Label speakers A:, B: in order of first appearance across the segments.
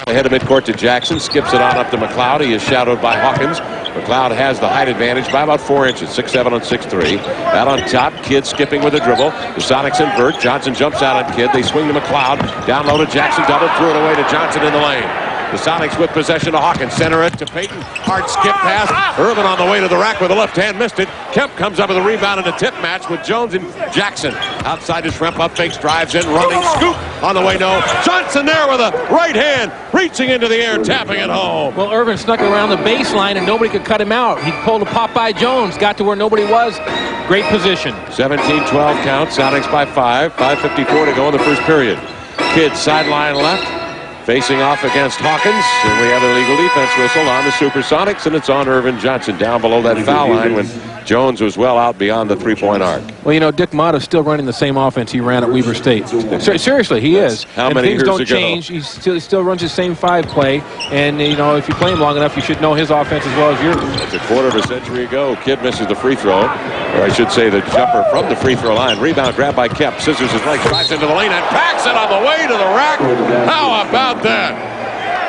A: Ahead of midcourt to Jackson, skips it on up to McCloud. He is shadowed by Hawkins. McCloud has the height advantage by about 4 inches, 6'7" on 6'3". Out on top, Kidd skipping with a dribble. The Sonics invert. Johnson jumps out on Kidd. They swing to McCloud. Down low to Jackson, double, threw it away to Johnson in the lane. The Sonics with possession to Hawkins. Center it to Payton. Hard skip pass. Ervin on the way to the rack with the left hand. Missed it. Kemp comes up with a rebound in a tip match with Jones and Jackson. Outside to Schrempf. Up fakes. Drives in. Running. Scoop. On the way. No. Johnson there with a right hand. Reaching into the air. Tapping it home.
B: Well, Ervin snuck around the baseline and nobody could cut him out. He pulled a Popeye Jones. Got to where nobody was. Great position.
A: 17-12 count. Sonics by 5. 5:54 to go in the first period. Kidd sideline left. Facing off against Hawkins, and we have a legal defense whistle on the Supersonics, and it's on Ervin Johnson down below that foul line when Jones was well out beyond the three-point arc.
B: Well, you know, Dick Motta's still running the same offense he ran at Weber State. Seriously, he is.
A: How many
B: things
A: years
B: don't
A: ago?
B: change. He still runs the same 5 play, and, you know, if you play him long enough, you should know his offense as well as yours.
A: That's a quarter of a century ago. Kidd misses the free throw, or I should say the jumper from the free throw line. Rebound grabbed by Kemp. Scissors his leg, drives into the lane, and packs it on the way to the rack. How about that?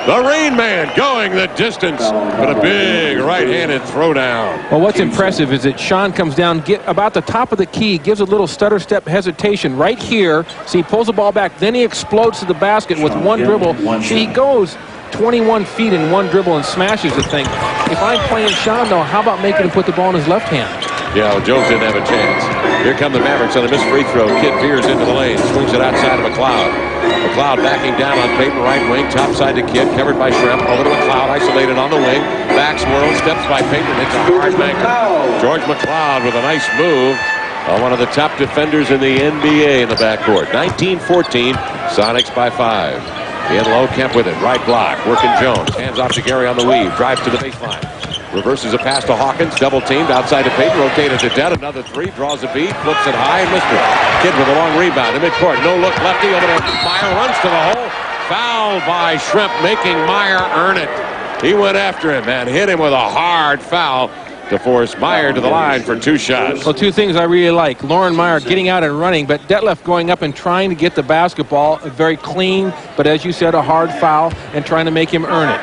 A: The Rain Man going the distance, but a big right-handed throwdown.
B: Well, what's impressive is that Shawn comes down, get about the top of the key, gives a little stutter step hesitation right here. See, he pulls the ball back, then he explodes to the basket with one dribble. See, he goes 21 feet in one dribble and smashes the thing. If I'm playing Shawn, though, how about making him put the ball in his left hand?
A: Yeah, well, Jones didn't have a chance. Here come the Mavericks on a missed free throw. Kidd veers into the lane, swings it outside of McCloud. McCloud backing down on Payton, right wing, top side to Kidd, covered by Schrempf. Over to McCloud, isolated on the wing. Back swirl, steps by Payton, hits a hard banker. George McCloud with a nice move. One of the top defenders in the NBA in the backcourt. 19-14, Sonics by 5. In low, Kemp with it, right block, working Jones. Hands off to Gary on the weave, drives to the baseline. Reverses a pass to Hawkins, double teamed outside to Payton, rotated to Det, another 3, draws a beat, flips it high, and missed it. Kidd with a long rebound in midcourt, no look, lefty over to Meyer, runs to the hole, fouled by Schrempf, making Meyer earn it. He went after him and hit him with a hard foul to force Meyer to the line for 2 shots.
B: Well, 2 things I really like. Loren Meyer getting out and running, but Detlef going up and trying to get the basketball, very clean, but as you said, a hard foul, and trying to make him earn it.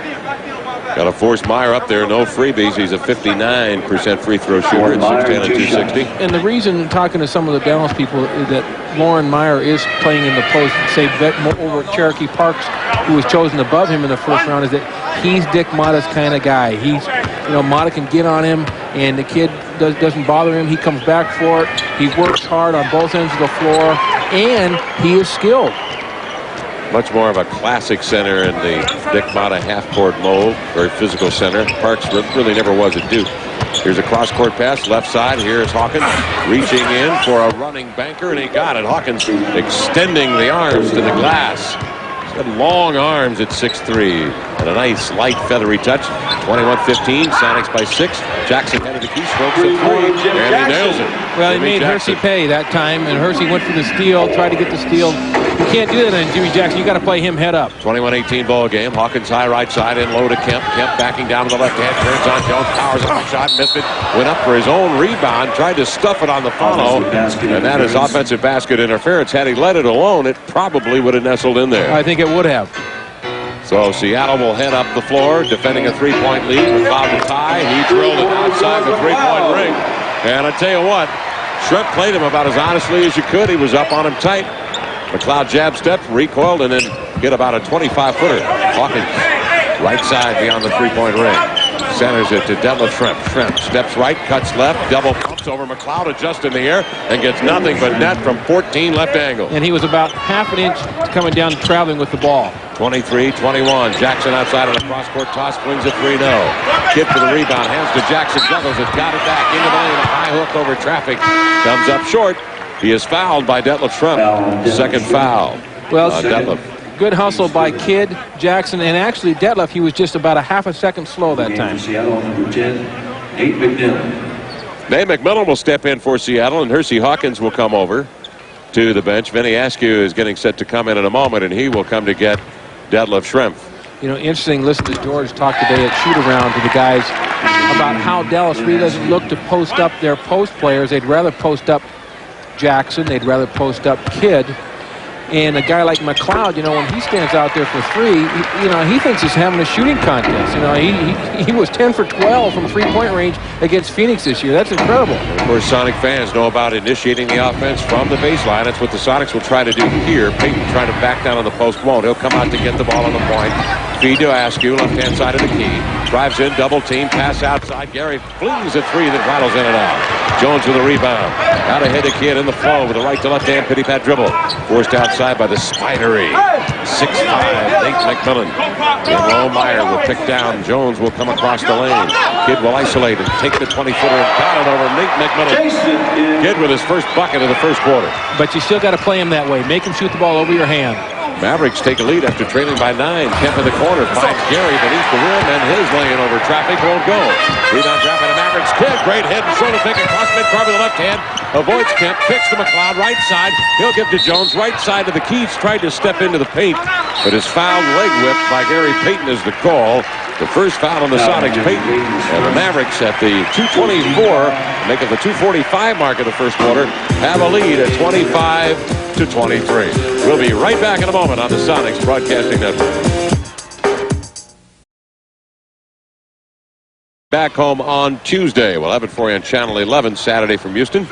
A: Got to force Meyer up there. No freebies. He's a 59% free throw shooter at 6'10" and 260.
B: And the reason, talking to some of the Dallas people, is that Loren Meyer is playing in the post, say, over at Cherokee Parks, who was chosen above him in the first round, is that he's Dick Motta's kind of guy. He's, you know, Motta can get on him, and the kid doesn't bother him. He comes back for it. He works hard on both ends of the floor, and he is skilled.
A: Much more of a classic center in the Dick Motta half-court mold, very physical center. Parks really never was at Duke. Here's a cross-court pass, left side. Here's Hawkins reaching in for a running banker, and he got it. Hawkins extending the arms to the glass. He's got long arms at 6'3", and a nice, light, feathery touch. 21-15, Sonics by 6. Jackson headed the key, strokes at 3, and he nails it.
B: Well, he made Hersey pay that time, and Hersey went for the steal, tried to get the steal. You can't do that on Jimmy Jackson. You got to play him head up.
A: 21-18 ball game. Hawkins high right side, in low to Kemp. Kemp backing down to the left hand, turns on Jones, powers up a shot, missed it. Went up for his own rebound, tried to stuff it on the follow, and that is offensive basket interference. Had he let it alone, it probably would have nestled in there.
B: I think it would have.
A: So Seattle will head up the floor, defending a 3-point lead. Foul to tie. He drilled it outside the 3-point ring. And I tell you what, Schrempf played him about as honestly as you could. He was up on him tight. McCloud jab step, recoiled, and then hit about a 25-footer. Hawkins, right side beyond the 3-point ring. Centers it to Detlef Schrempf. Schrempf steps right, cuts left, double pumps over McCloud, adjusts in the air, and gets nothing but net from 14 left angle.
B: And he was about half an inch coming down traveling with the ball.
A: 23-21. Jackson outside on a cross-court toss, flings a 3-0. Kidd for the rebound, hands to Jackson, juggles it, got it back into the lane, a high hook over traffic, comes up short. He is fouled by Detlef Schrempf. Second foul.
B: Well,
A: Detlef.
B: Good hustle by Kidd, Jackson, and actually Detlef, he was just about a half a second slow that time.
A: Nate McMillan will step in for Seattle, and Hersey Hawkins will come over to the bench. Vinny Askew is getting set to come in a moment, and he will come to get Detlef Schrempf.
B: You know, interesting, listen to George talk today at shoot-around to the guys about how Dallas really doesn't look to post up their post players. They'd rather post up Jackson. They'd rather post up Kidd. And a guy like McCloud, you know, when he stands out there for three, he thinks he's having a shooting contest. You know, he was 10 for 12 from three-point range against Phoenix this year. That's incredible.
A: And of course, Sonic fans know about initiating the offense from the baseline. That's what the Sonics will try to do here. Payton trying to back down on the post won't. He'll come out to get the ball on the point. Feed to Askew, left-hand side of the key. Drives in, double team, pass outside. Gary flings a three that rattles in and out. Jones with a rebound. Out ahead to Kidd in the flow with a right to left-hand pity-pat dribble. Forced outside by the spidery 6'5" Nate McMillan. And Meyer will pick down. Jones will come across the lane. Kidd will isolate and take the 20-footer and bat it over Nate McMillan. Kidd with his first bucket of the first quarter.
B: But you still got to play him that way. Make him shoot the ball over your hand.
A: Mavericks take a lead after trailing by 9. Kemp in the corner finds Gary beneath the rim, and his laying over traffic won't go. Rebound drop by the Mavericks. Kidd, great head and shoulder pick across midcourt with the left hand. Avoids Kemp, picks to McCloud, right side. He'll give to Jones, right side of the key. He's tried to step into the paint, but is fouled leg whipped by Gary Payton is the call. The first foul on the Sonics, Payton. And the Mavericks at the 2:24, make it the 2:45 mark of the first quarter, have a lead at 25-23. We'll be right back in a moment on the Sonics Broadcasting Network. Back home on Tuesday. We'll have it for you on Channel 11 Saturday from Houston,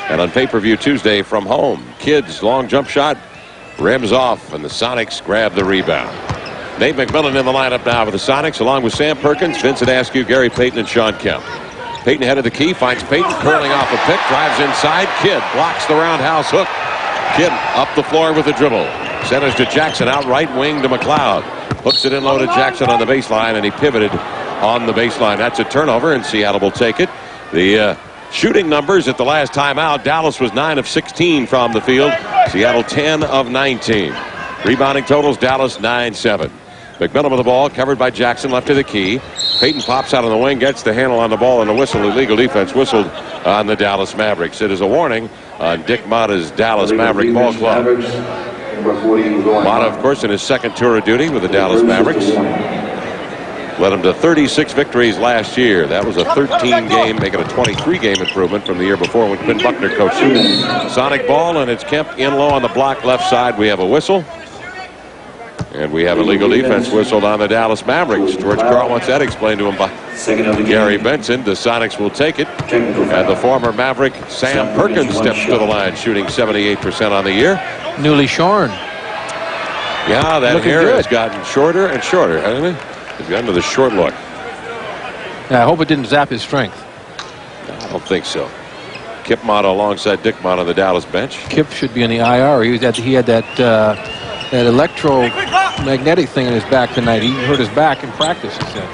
A: and on pay-per-view Tuesday from home. Kidd's long jump shot rims off, and the Sonics grab the rebound. Nate McMillan in the lineup now with the Sonics, along with Sam Perkins, Vincent Askew, Gary Payton, and Shawn Kemp. Payton head of the key, finds Payton curling off a pick, drives inside. Kidd blocks the roundhouse hook. Kidd up the floor with the dribble. Centers to Jackson, out right wing to McCloud. Hooks it in low to Jackson on the baseline, and he pivoted on the baseline. That's a turnover, and Seattle will take it. The shooting numbers at the last timeout, Dallas was 9 of 16 from the field. Seattle 10 of 19. Rebounding totals, Dallas 9-7. McMillan with the ball, covered by Jackson, left to the key. Payton pops out on the wing, gets the handle on the ball, and a whistle. Illegal defense whistled on the Dallas Mavericks. It is a warning on Dick Motta's Dallas Maverick Ball Club. Motta, of course, in his second tour of duty with the Dallas Mavericks. Led him to 36 victories last year. That was a 13-game, making a 23-game improvement from the year before when Quinn Buckner coached him. Sonic ball, and it's Kemp in low on the block left side. We have a whistle. And we have a legal defense whistled on the Dallas Mavericks. George Karl wants that explained to him by Gary Vincent. The Sonics will take it. And the former Maverick, Sam Perkins, steps to the line, shooting 78% on the year.
B: Newly shorn.
A: Yeah, that hair has gotten shorter and shorter, hasn't it? He's gotten to the short look.
B: Yeah, I hope it didn't zap his strength.
A: I don't think so. Kip Motta alongside Dick Motta on the Dallas bench.
B: Kip should be in the IR. He had that electromagnetic thing in his back tonight. He hurt his back in practice, he said.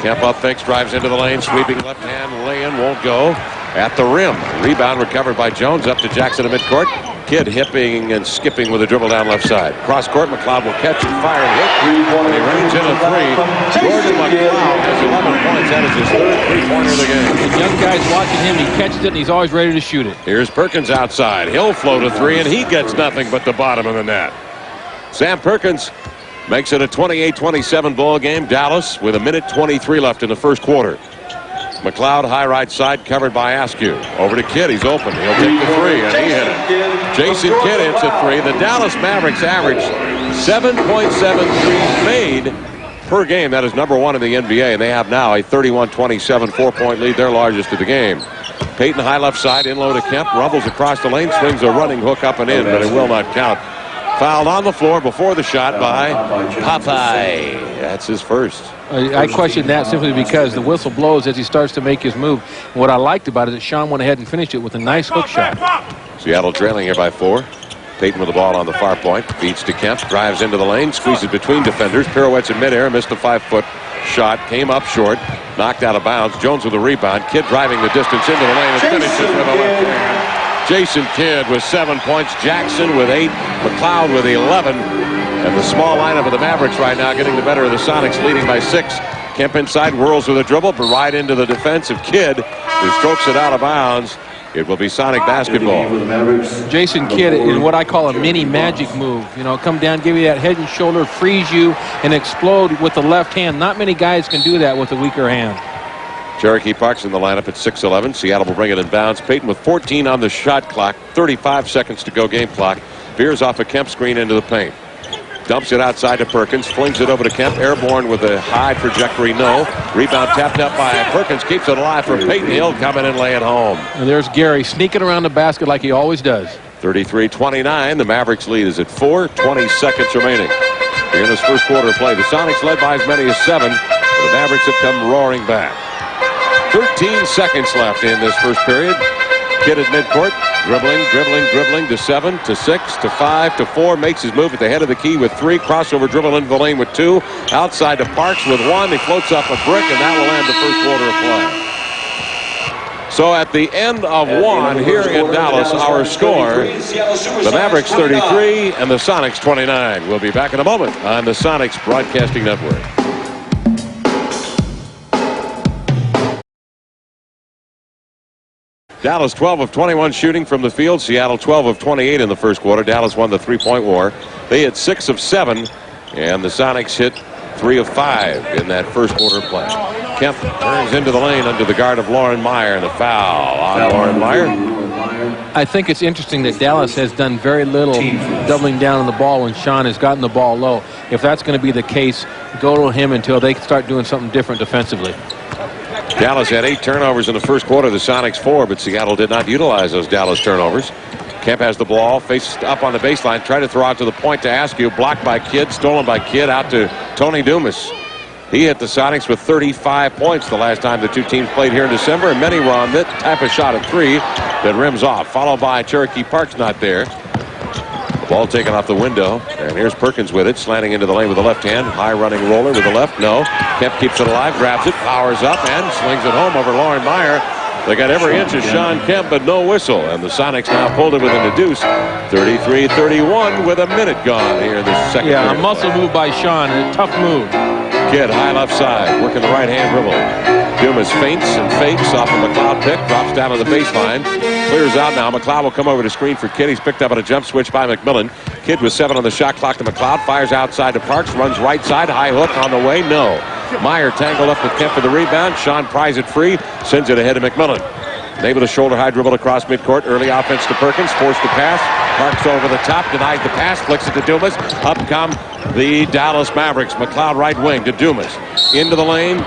A: Kemp up fakes, drives into the lane, sweeping left hand, lay-in, won't go. At the rim, rebound recovered by Jones, up to Jackson in midcourt. Kidd hipping and skipping with a dribble down left side. Cross court, McCloud will catch and fire and hit. And he ranges in a three. Jordan McCloud has 11 points. That is his third three-pointer of the game.
B: The young guys watching him, he catches it and he's always ready to shoot it.
A: Here's Perkins outside. He'll float a three, and he gets nothing but the bottom of the net. Sam Perkins makes it a 28-27 ball game. Dallas with 1:23 left in the first quarter. McCloud, high right side, covered by Askew. Over to Kidd. He's open. He'll take the three, and he hit it. Jason Kidd hits a three. The Dallas Mavericks averaged 7.7 threes made per game. That is number one in the NBA, and they have now a 31-27 four-point lead, their largest of the game. Payton, high left side, in low to Kemp, rumbles across the lane, swings a running hook up and in, but it will not count. Fouled on the floor before the shot by Popeye. That's his first.
B: I question that simply because the whistle blows as he starts to make his move. And what I liked about it is that Shawn went ahead and finished it with a nice hook shot.
A: Seattle trailing here by 4. Payton with the ball on the far point. Feeds to Kemp. Drives into the lane. Squeezes between defenders. Pirouettes in midair. Missed a 5-foot shot. Came up short. Knocked out of bounds. Jones with the rebound. Kidd driving the distance into the lane and finishes with a left hand. Jason Kidd with 7 points. Jackson with 8. McCloud with 11. And the small lineup of the Mavericks right now getting the better of the Sonics, leading by 6. Kemp inside, whirls with a dribble, but right into the defense of Kidd, who strokes it out of bounds. It will be Sonic basketball.
B: Jason Kidd in what I call a mini magic move. You know, come down, give you that head and shoulder, freeze you, and explode with the left hand. Not many guys can do that with a weaker hand.
A: Cherokee Park's in the lineup at 6'11". Seattle will bring it in bounds. Payton with 14 on the shot clock, 35 seconds to go game clock. Veers off a Kemp screen into the paint. Dumps it outside to Perkins. Flings it over to Kemp. Airborne with a high trajectory. No. Rebound tapped up by Perkins. Keeps it alive for Payton. He'll come in and lay it home.
B: And there's Gary sneaking around the basket like he always does.
A: 33-29. The Mavericks lead is at 4. 20 seconds remaining here in this first quarter of play. The Sonics led by as many as 7. The Mavericks have come roaring back. 13 seconds left in this first period. Kidd at midcourt. Dribbling to 7, to 6, to 5, to 4. Makes his move at the head of the key with 3. Crossover dribble into the lane with 2. Outside to Parks with 1. He floats up a brick, and that will end the first quarter of play. So at the end of 1 here in Dallas, our score, the Mavericks 33 and the Sonics 29. We'll be back in a moment on the Sonics Broadcasting Network. Dallas 12 of 21 shooting from the field. Seattle 12 of 28 in the first quarter. Dallas won the three-point war. They hit 6 of 7, and the Sonics hit 3 of 5 in that first quarter play. Kemp turns into the lane under the guard of Loren Meyer, and a foul on Loren Meyer.
B: I think it's interesting that Dallas has done very little doubling down on the ball when Shawn has gotten the ball low. If that's going to be the case, go to him until they start doing something different defensively.
A: Dallas had 8 turnovers in the first quarter, the Sonics 4, but Seattle did not utilize those Dallas turnovers. Kemp has the ball, faced up on the baseline, tried to throw out to the point to Askew, blocked by Kidd, stolen by Kidd, out to Tony Dumas. He hit the Sonics with 35 points the last time the two teams played here in December, and many were on that type of shot at 3 that rims off, followed by Cherokee Parks not there. Ball taken off the window, and here's Perkins with it, slanting into the lane with the left hand. High running roller with the left, no. Kemp keeps it alive, grabs it, powers up, and slings it home over Loren Meyer. They got every inch of Shawn Kemp, but no whistle, and the Sonics now pulled it within the deuce. 33-31 with a minute gone here in the second period.
B: Yeah, a muscle move by Shawn, a tough move.
A: Kidd, high left side, working the right hand dribble. Dumas feints and fakes off a McCloud pick, drops down to the baseline, clears out now. McCloud will come over to screen for Kidd. He's picked up on a jump switch by McMillan. Kidd with 7 on the shot clock to McCloud, fires outside to Parks, runs right side, high hook on the way, no. Meyer tangled up with Kemp for the rebound. Shawn pries it free, sends it ahead to McMillan. Able to shoulder high dribble across midcourt. Early offense to Perkins, forced to pass. Parks over the top, denies the pass, flicks it to Dumas. Up come the Dallas Mavericks. McCloud right wing to Dumas. Into the lane,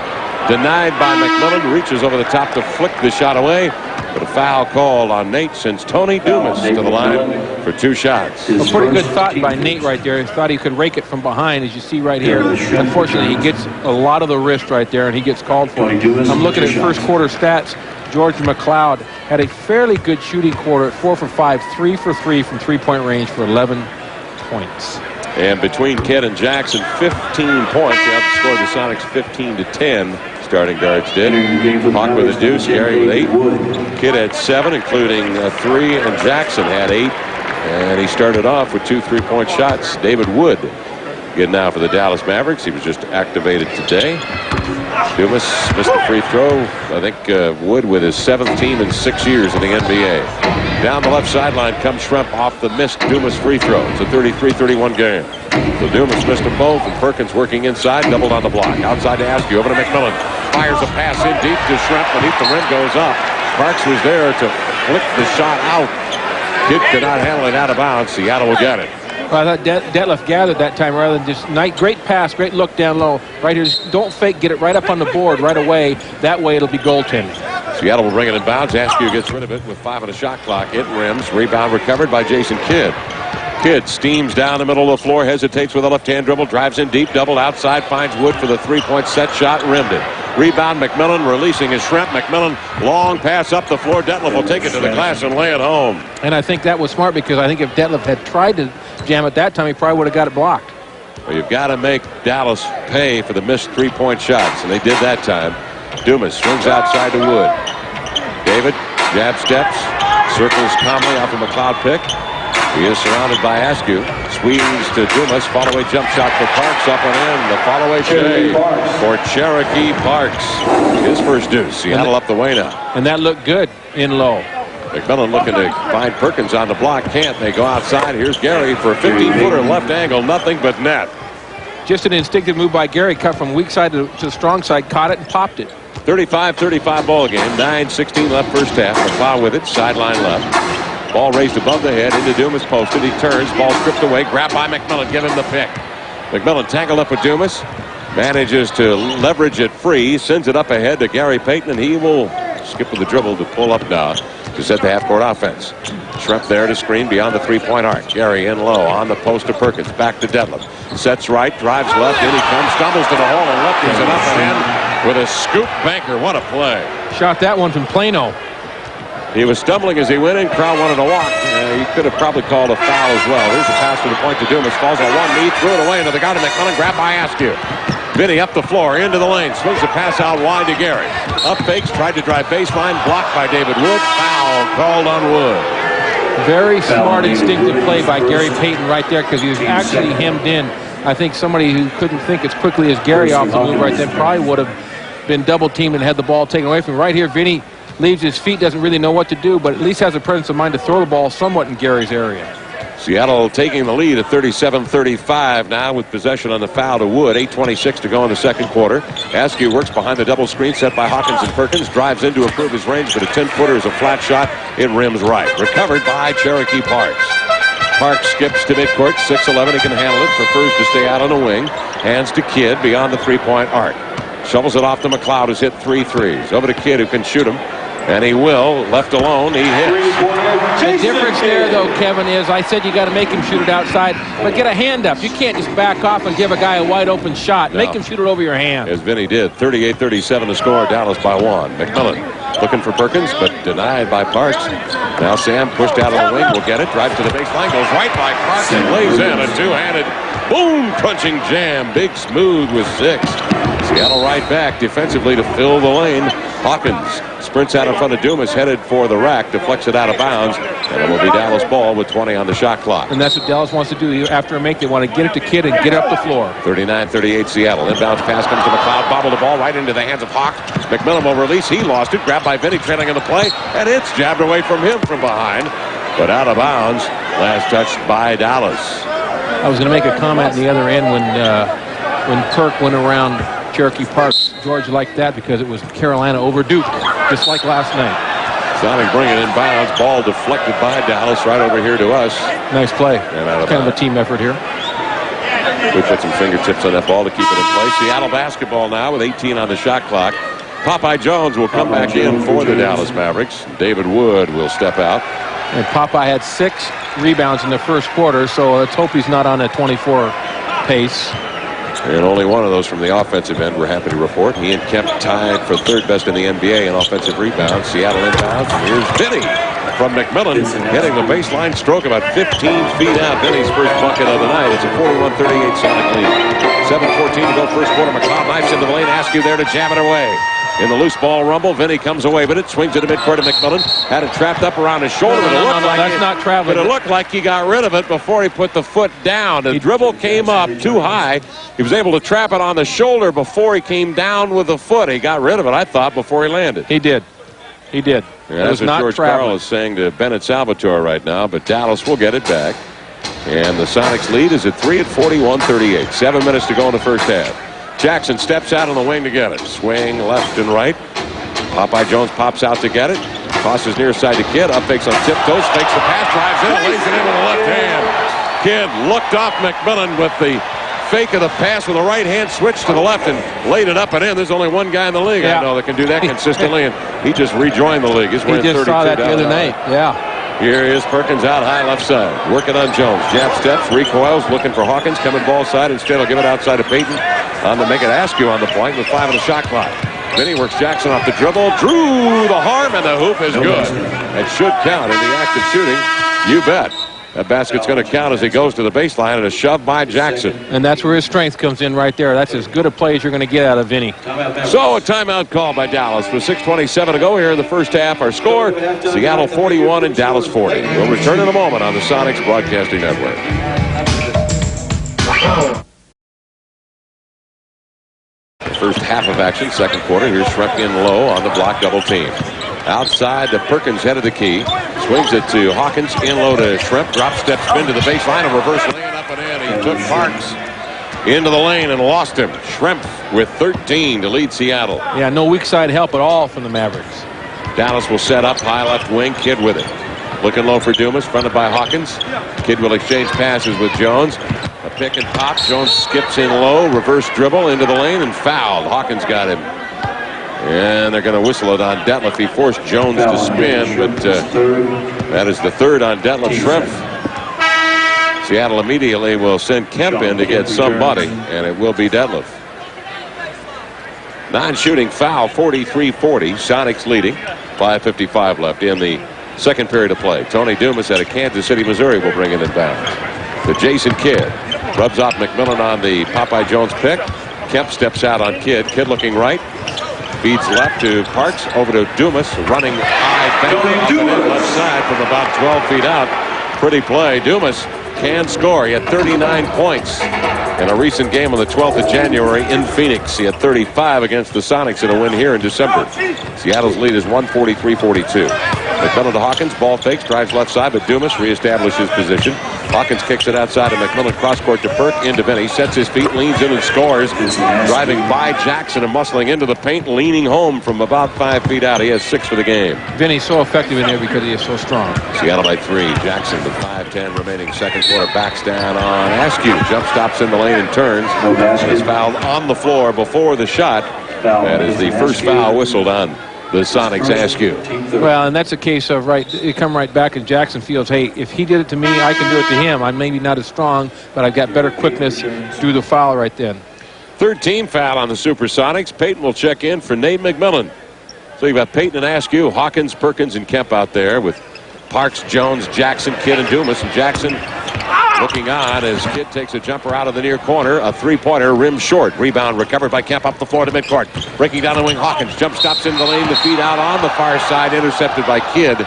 A: denied by McMillan. Reaches over the top to flick the shot away. But a foul called on Nate sends Tony Dumas to the line for 2 shots.
B: A pretty good thought by Nate right there. He thought he could rake it from behind, as you see right here. Unfortunately, he gets a lot of the wrist right there, and he gets called for it. I'm looking at first quarter stats. George McCloud had a fairly good shooting quarter at 4 for 5, 3 for 3 from three-point range for 11 points.
A: And between Kidd and Jackson, 15 points. They outscored the Sonics 15-10. Starting guards did. Hawk with a deuce, Gary with 8. Kidd had 7, including 3, and Jackson had 8. And he started off with 2 3-point shots. David Wood good now for the Dallas Mavericks. He was just activated today. Dumas missed the free throw. I think Wood with his 7th team in 6 years in the NBA. Down the left sideline comes Schrempf off the missed Dumas free throw. It's a 33-31 game. So Dumas missed them both, and Perkins working inside, doubled on the block. Outside to Askew, over to McMillan. Fires a pass in deep to Schrempf. Beneath the rim goes up. Parks was there to flick the shot out. Kidd could not handle it out of bounds. Seattle will get it.
B: Well, I thought Detlef gathered that time rather than just great pass, great look down low. Right here, just don't fake, get it right up on the board right away. That way it'll be goaltending.
A: Seattle will bring it in bounds. Askew gets rid of it with 5 on the shot clock. It rims. Rebound recovered by Jason Kidd. Kidd steams down the middle of the floor, hesitates with a left-hand dribble, drives in deep, doubled outside, finds Wood for the 3-point set shot, rimmed it. Rebound, McMillan releasing his Schrempf. McMillan, long pass up the floor. Detlef will take it to the glass and lay it home.
B: And I think that was smart, because I think if Detlef had tried to jam it that time, he probably would have got it blocked.
A: Well, you've got to make Dallas pay for the missed 3-point shots, and they did that time. Dumas swings outside to Wood. David, jab steps, circles calmly off a McCloud pick. He is surrounded by Askew. Swings to Dumas. Follow-away jump shot for Parks. Up and in. The follow-away today for Cherokee Parks. His first deuce. Seattle up the way now.
B: And that looked good in low.
A: McMillan looking to find Perkins on the block. Can't. They go outside. Here's Gary for a 15-footer left angle. Nothing but net.
B: Just an instinctive move by Gary. Cut from weak side to the strong side. Caught it and popped it.
A: 35-35 ball game. 9:16 left first half. McCloud with it. Sideline left. Ball raised above the head into Dumas posted. He turns. Ball stripped away. Grabbed by McMillan. Give him the pick. McMillan tangled up with Dumas. Manages to leverage it free. Sends it up ahead to Gary Payton, and he will skip with the dribble to pull up now to set the half-court offense. Schrempf there to screen beyond the three-point arc. Gary in low on the post to Perkins. Back to Detlef. Sets right, drives left, in he comes, stumbles to the hole, and lefties it up and in with a scoop banker. What a play.
B: Shot that one from Plano.
A: He was stumbling as he went in. Crowd wanted to walk. He could have probably called a foul as well. Here's a pass to the point to Dumas. Falls on one knee, threw it away into the guard of McMillan. Grabbed by Askew. Vinny up the floor, into the lane. Swings the pass out wide to Gary. Up fakes, tried to drive baseline. Blocked by David Wood. Foul called on Wood.
B: Very smart, instinctive play by Gary Payton right there because he was actually hemmed in. I think somebody who couldn't think as quickly as Gary off the move right then probably would have been double-teamed and had the ball taken away from him. Right here, Vinny leaves his feet, doesn't really know what to do, but at least has a presence of mind to throw the ball somewhat in Gary's area.
A: Seattle taking the lead at 37-35 now with possession on the foul to Wood. 8:26 to go in the second quarter. Askew works behind the double screen set by Hawkins and Perkins. Drives in to improve his range, but a 10-footer is a flat shot. It rims right. Recovered by Cherokee Parks. Parks skips to midcourt. 6'11". He can handle it. Prefers to stay out on the wing. Hands to Kidd beyond the three-point arc. Shovels it off to McCloud, who's hit 3 threes. Over to Kidd, who can shoot him. And he will. Left alone, he hits.
B: The difference there, though, Kevin, is I said you got to make him shoot it outside, but get a hand up. You can't just back off and give a guy a wide open shot. No. Make him shoot it over your hand.
A: As Vinny did. 38-37 to score. Dallas by 1. McMillan looking for Perkins, but denied by Parks. Now Sam pushed out on the wing. Will get it. Drives to the baseline. Goes right by Parks and lays in a two-handed boom crunching jam. Big Smooth with 6. Seattle right back defensively to fill the lane. Hawkins sprints out in front of Dumas, headed for the rack, deflects it out of bounds, and it will be Dallas ball with 20 on the shot clock.
B: And that's what Dallas wants to do. After a make, they want to get it to Kidd and get up the floor.
A: 39-38 Seattle. Inbounds pass comes to McCloud. Bobble the ball right into the hands of Hawk. McMillan will release. He lost it. Grabbed by Vinny, trailing in the play, and it's jabbed away from him from behind, but out of bounds. Last touched by Dallas.
B: I was going to make a comment in the other end when Perk went around Cherokee Park. George liked that because it was Carolina over Duke, just like last night.
A: Sonic bringing it in bounds. Ball deflected by Dallas right over here to us.
B: Nice play.
A: And out of
B: kind of a team effort here.
A: We put some fingertips on that ball to keep it in place. Seattle basketball now with 18 on the shot clock. Popeye Jones will come back in for the Dallas Mavericks. David Wood will step out.
B: And Popeye had 6 rebounds in the first quarter, so let's hope he's not on a 24 pace.
A: And only one of those from the offensive end, we're happy to report. He and Kemp tied for 3rd best in the NBA in offensive rebounds. Seattle inbounds. Here's Vinny from McMillan, hitting the baseline stroke about 15 feet out. Vinny's first bucket of the night. It's a 41-38 Sonic lead. 7:14 to go first quarter. McCloud knifes into the lane. Askew there to jam it away. In the loose ball rumble, Vinny comes away with it, swings it to midcourt to McMillan. Had it trapped up around his shoulder.
B: That's not traveling.
A: But it looked like he got rid of it before he put the foot down. The dribble came up too high. He was able to trap it on the shoulder before he came down with the foot. He got rid of it, I thought, before he landed.
B: He did. He did.
A: Yeah, that's what George Karl is saying to Bennett Salvatore right now, but Dallas will get it back. And the Sonics lead is at 3 at 41-38. 7 minutes to go in the first half. Jackson steps out on the wing to get it. Swing left and right. Popeye Jones pops out to get it. Tosses near side to Kidd. Up fakes on tiptoes. Fakes the pass. Drives in. Lays it in with the left hand. Kidd looked off McMillan with the fake of the pass with the right hand. Switched to the left and laid it up and in. There's only one guy in the league I know that can do that consistently. And he just rejoined the league. He's
B: wearing 32. He just saw that the other night. Yeah.
A: Here is Perkins out high left side. Working on Jones. Jab steps, recoils, looking for Hawkins. Coming ball side. Instead, he'll give it outside to Payton. On to make it Askew on the point with 5 on the shot clock. Then he works Jackson off the dribble. Drew the harm, and the hoop is good. It should count in the act of shooting. You bet. That basket's going to count as he goes to the baseline, and a shove by Jackson.
B: And that's where his strength comes in right there. That's as good a play as you're going to get out of Vinny.
A: So a timeout call by Dallas with 6:27 to go here in the first half. Our score, Seattle 41 and Dallas 40. We'll return in a moment on the Sonics Broadcasting Network. First half of action, second quarter. Here's Schrempf in low on the block double team. Outside to Perkins, head of the key. Swings it to Hawkins, in low to Schrempf. Drop step spin to the baseline. A reverse laying up and in. He took Parks into the lane and lost him. Schrempf with 13 to lead Seattle.
B: Yeah, no weak side help at all from the Mavericks.
A: Dallas will set up high left wing. Kidd with it. Looking low for Dumas, fronted by Hawkins. Kidd will exchange passes with Jones. A pick and pop. Jones skips in low, reverse dribble into the lane and fouled. Hawkins got him. And they're going to whistle it on Detlef. He forced Jones to spin, but that is the third on Detlef Schrempf. Seattle immediately will send Kemp in to get somebody, and it will be Detlef. Non-shooting foul, 43-40. Sonics leading. 5:55 left in the second period of play. Tony Dumas out of Kansas City, Missouri will bring it in bounds. To Jason Kidd. Rubs off McMillan on the Popeye Jones pick. Kemp steps out on Kidd. Kidd looking right. Feeds left to Parks. Over to Dumas. Running high. Back left side from about 12 feet out. Pretty play. Dumas can score. He had 39 points in a recent game on the 12th of January in Phoenix. He had 35 against the Sonics in a win here in December. Seattle's lead is 143-42. McMillan to Hawkins. Ball fakes. Drives left side, but Dumas reestablishes position. Hawkins kicks it outside to McMillan. Cross court to Perk. Into Vinny. Sets his feet. Leans in and scores. Driving by Jackson and muscling into the paint. Leaning home from about 5 feet out. He has 6 for the game.
B: Vinny's so effective in there because he is so strong.
A: Seattle by 3. Jackson with 5:10 remaining second quarter. Backs down on Askew. Jump stops in the lane and turns. And is fouled on the floor before the shot. That is the first foul whistled on the Sonics. Askew.
B: Well, and that's a case of you come right back and Jackson feels, hey, if he did it to me, I can do it to him. I'm maybe not as strong, but I've got better quickness. Do the foul right then.
A: Third team foul on the Supersonics. Payton will check in for Nate McMillan. So you've got Payton and Askew, Hawkins, Perkins, and Kemp out there with Parks, Jones, Jackson, Kidd, and Dumas. And Jackson looking on as Kidd takes a jumper out of the near corner. A three-pointer, rim short. Rebound recovered by Kemp up the floor to midcourt. Breaking down the wing, Hawkins. Jump stops into the lane. The feed out on the far side. Intercepted by Kidd.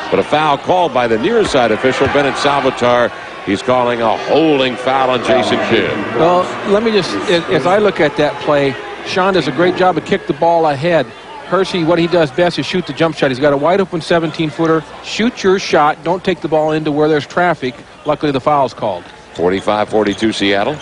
A: But a foul called by the near side official, Bennett Salvatore. He's calling a holding foul on Jason Kidd.
B: Well, let me just, as I look at that play, Shawn does a great job to kick the ball ahead. Hersey, what he does best is shoot the jump shot. He's got a wide open 17-footer. Shoot your shot. Don't take the ball into where there's traffic. Luckily, the foul's called.
A: 45-42 Seattle.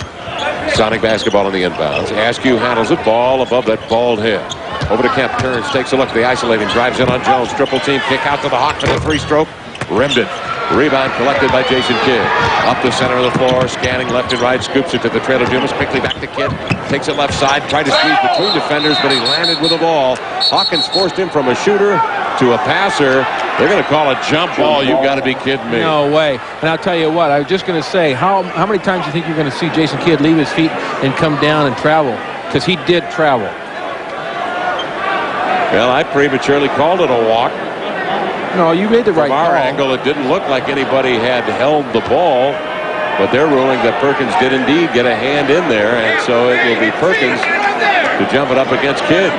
A: Sonic basketball in the inbounds. Askew handles it. Ball above that bald head. Over to Kemp. Turns. Takes a look. The isolating. Drives in on Jones. Triple team. Kick out to the Hawk for the three-stroke. Rimmed it. Rebound collected by Jason Kidd. Up the center of the floor. Scanning left and right. Scoops it to the trailer. Dumas quickly back to Kidd. Takes it left side. Tried to squeeze between defenders, but he landed with the ball. Hawkins forced him from a shooter to a passer. They're going to call a jump ball. You've got to be kidding me.
B: No way. And I'll tell you what, I was just going to say, how many times do you think you're going to see Jason Kidd leave his feet and come down and travel? Because he did travel.
A: Well, I prematurely called it a walk.
B: No, you made the right call.
A: From our angle, it didn't look like anybody had held the ball, but they're ruling that Perkins did indeed get a hand in there, and so it will be Perkins to jump it up against Kidd.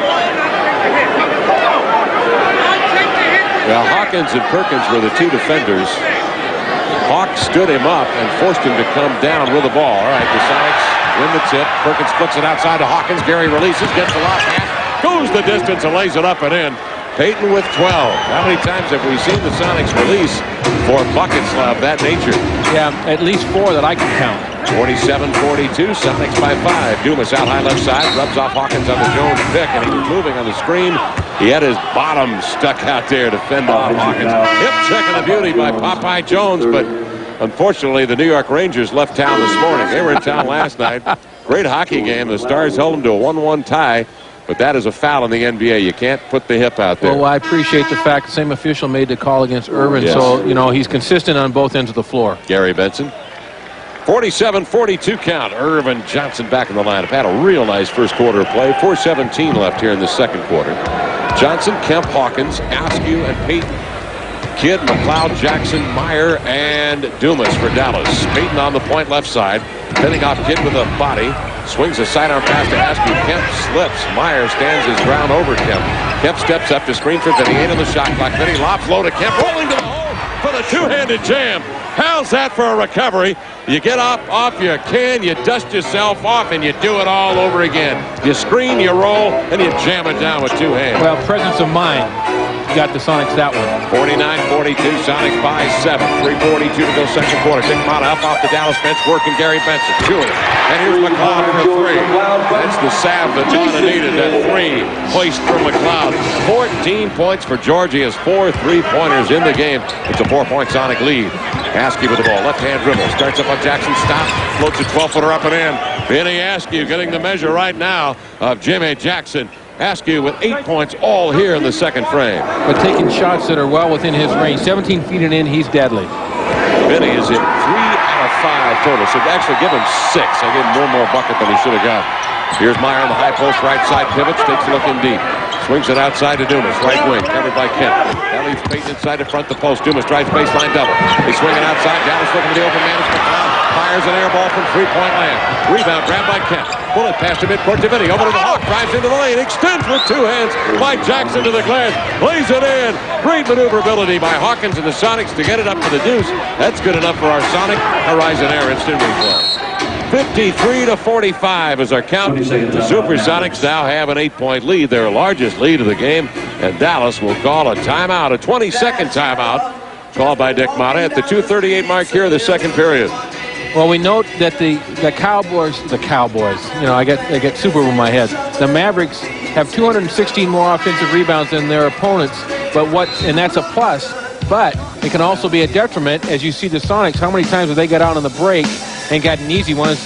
A: Well, Hawkins and Perkins were the two defenders. Hawk stood him up and forced him to come down with the ball. All right, the Sonics win the tip. Perkins flicks it outside to Hawkins. Gary releases, gets the lob pass, goes the distance and lays it up and in. Payton with 12. How many times have we seen the Sonics release for buckets of that nature?
B: Yeah, at least 4 that I can count.
A: 47-42, Sonics by 5. Dumas out high left side, rubs off Hawkins on the Jones pick, and he was moving on the screen. He had his bottom stuck out there to fend off Hawkins. Hip check and a beauty by Popeye Jones, but unfortunately the New York Rangers left town this morning. They were in town last night. Great hockey game. The Stars held them to a 1-1 tie. But that is a foul in the NBA. You can't put the hip out there.
B: Well, I appreciate the fact the same official made the call against Ervin. Yes. So, you know, he's consistent on both ends of the floor.
A: Gary Benson. 47-42 count. Ervin Johnson back in the lineup. Had a real nice first quarter of play. 4:17 left here in the second quarter. Johnson, Kemp, Hawkins, Askew, and Payton. Kidd, McCloud, Jackson, Meyer, and Dumas for Dallas. Payton on the point left side. Pinning off Kidd with a body. Swings a sidearm pass to Askew. Kemp slips. Meyer stands his ground over Kemp. Kemp steps up to screen for Vinny. 8 on the shot clock. Vinny lobs low to Kemp. Rolling to the hole for the two-handed jam. How's that for a recovery? You get up off your can, you dust yourself off, and you do it all over again. You screen, you roll, and you jam it down with 2 hands.
B: Well, presence of mind got the Sonics that one.
A: 49-42, Sonics by 7. 3:42 to go second quarter. Dick Mata up off the Dallas bench, working Gary Benson. Chewing it. And here's McCloud for 3. That's the salve that Donna needed. That three hoist for McCloud. 14 points for Georgia. Has 4 3-pointers in the game. It's a 4-point Sonic lead. Askew with the ball. Left-hand dribble. Starts up on Jackson. Stops. Floats a 12-footer up and in. Benny Askew getting the measure right now of Jimmy Jackson. Askew with 8 points all here in the second frame.
B: But taking shots that are well within his range. 17 feet and in, he's deadly.
A: Benny is hit 3 out of 5 total. So actually give him 6. I gave him one more bucket than he should have got. Here's Meyer on the high post, right side, pivots, takes a look in deep. Swings it outside to Dumas, right wing, covered by Kemp. That leaves Payton inside to front the post. Dumas drives baseline double. They swing it outside. Dallas looking for the open man. It's McCloud. Fires an air ball from three-point land. Rebound grabbed by Kemp. Bullet past him midcourt to Vinny. Over to the Hawk. Drives into the lane. Extends with 2 hands by Jackson to the glass. Lays it in. Great maneuverability by Hawkins and the Sonics to get it up to the deuce. That's good enough for our Sonic Horizon Air instant replay. 53-45 is our count. The Supersonics now have an 8-point lead, their largest lead of the game, and Dallas will call a timeout, a 20-second timeout, called by Dick Motta at the 2:38 mark here of the second period.
B: Well, we note that the Cowboys, you know, I get super over my head. The Mavericks have 216 more offensive rebounds than their opponents, and that's a plus, but it can also be a detriment as you see the Sonics. How many times have they got out on the break and got an easy one?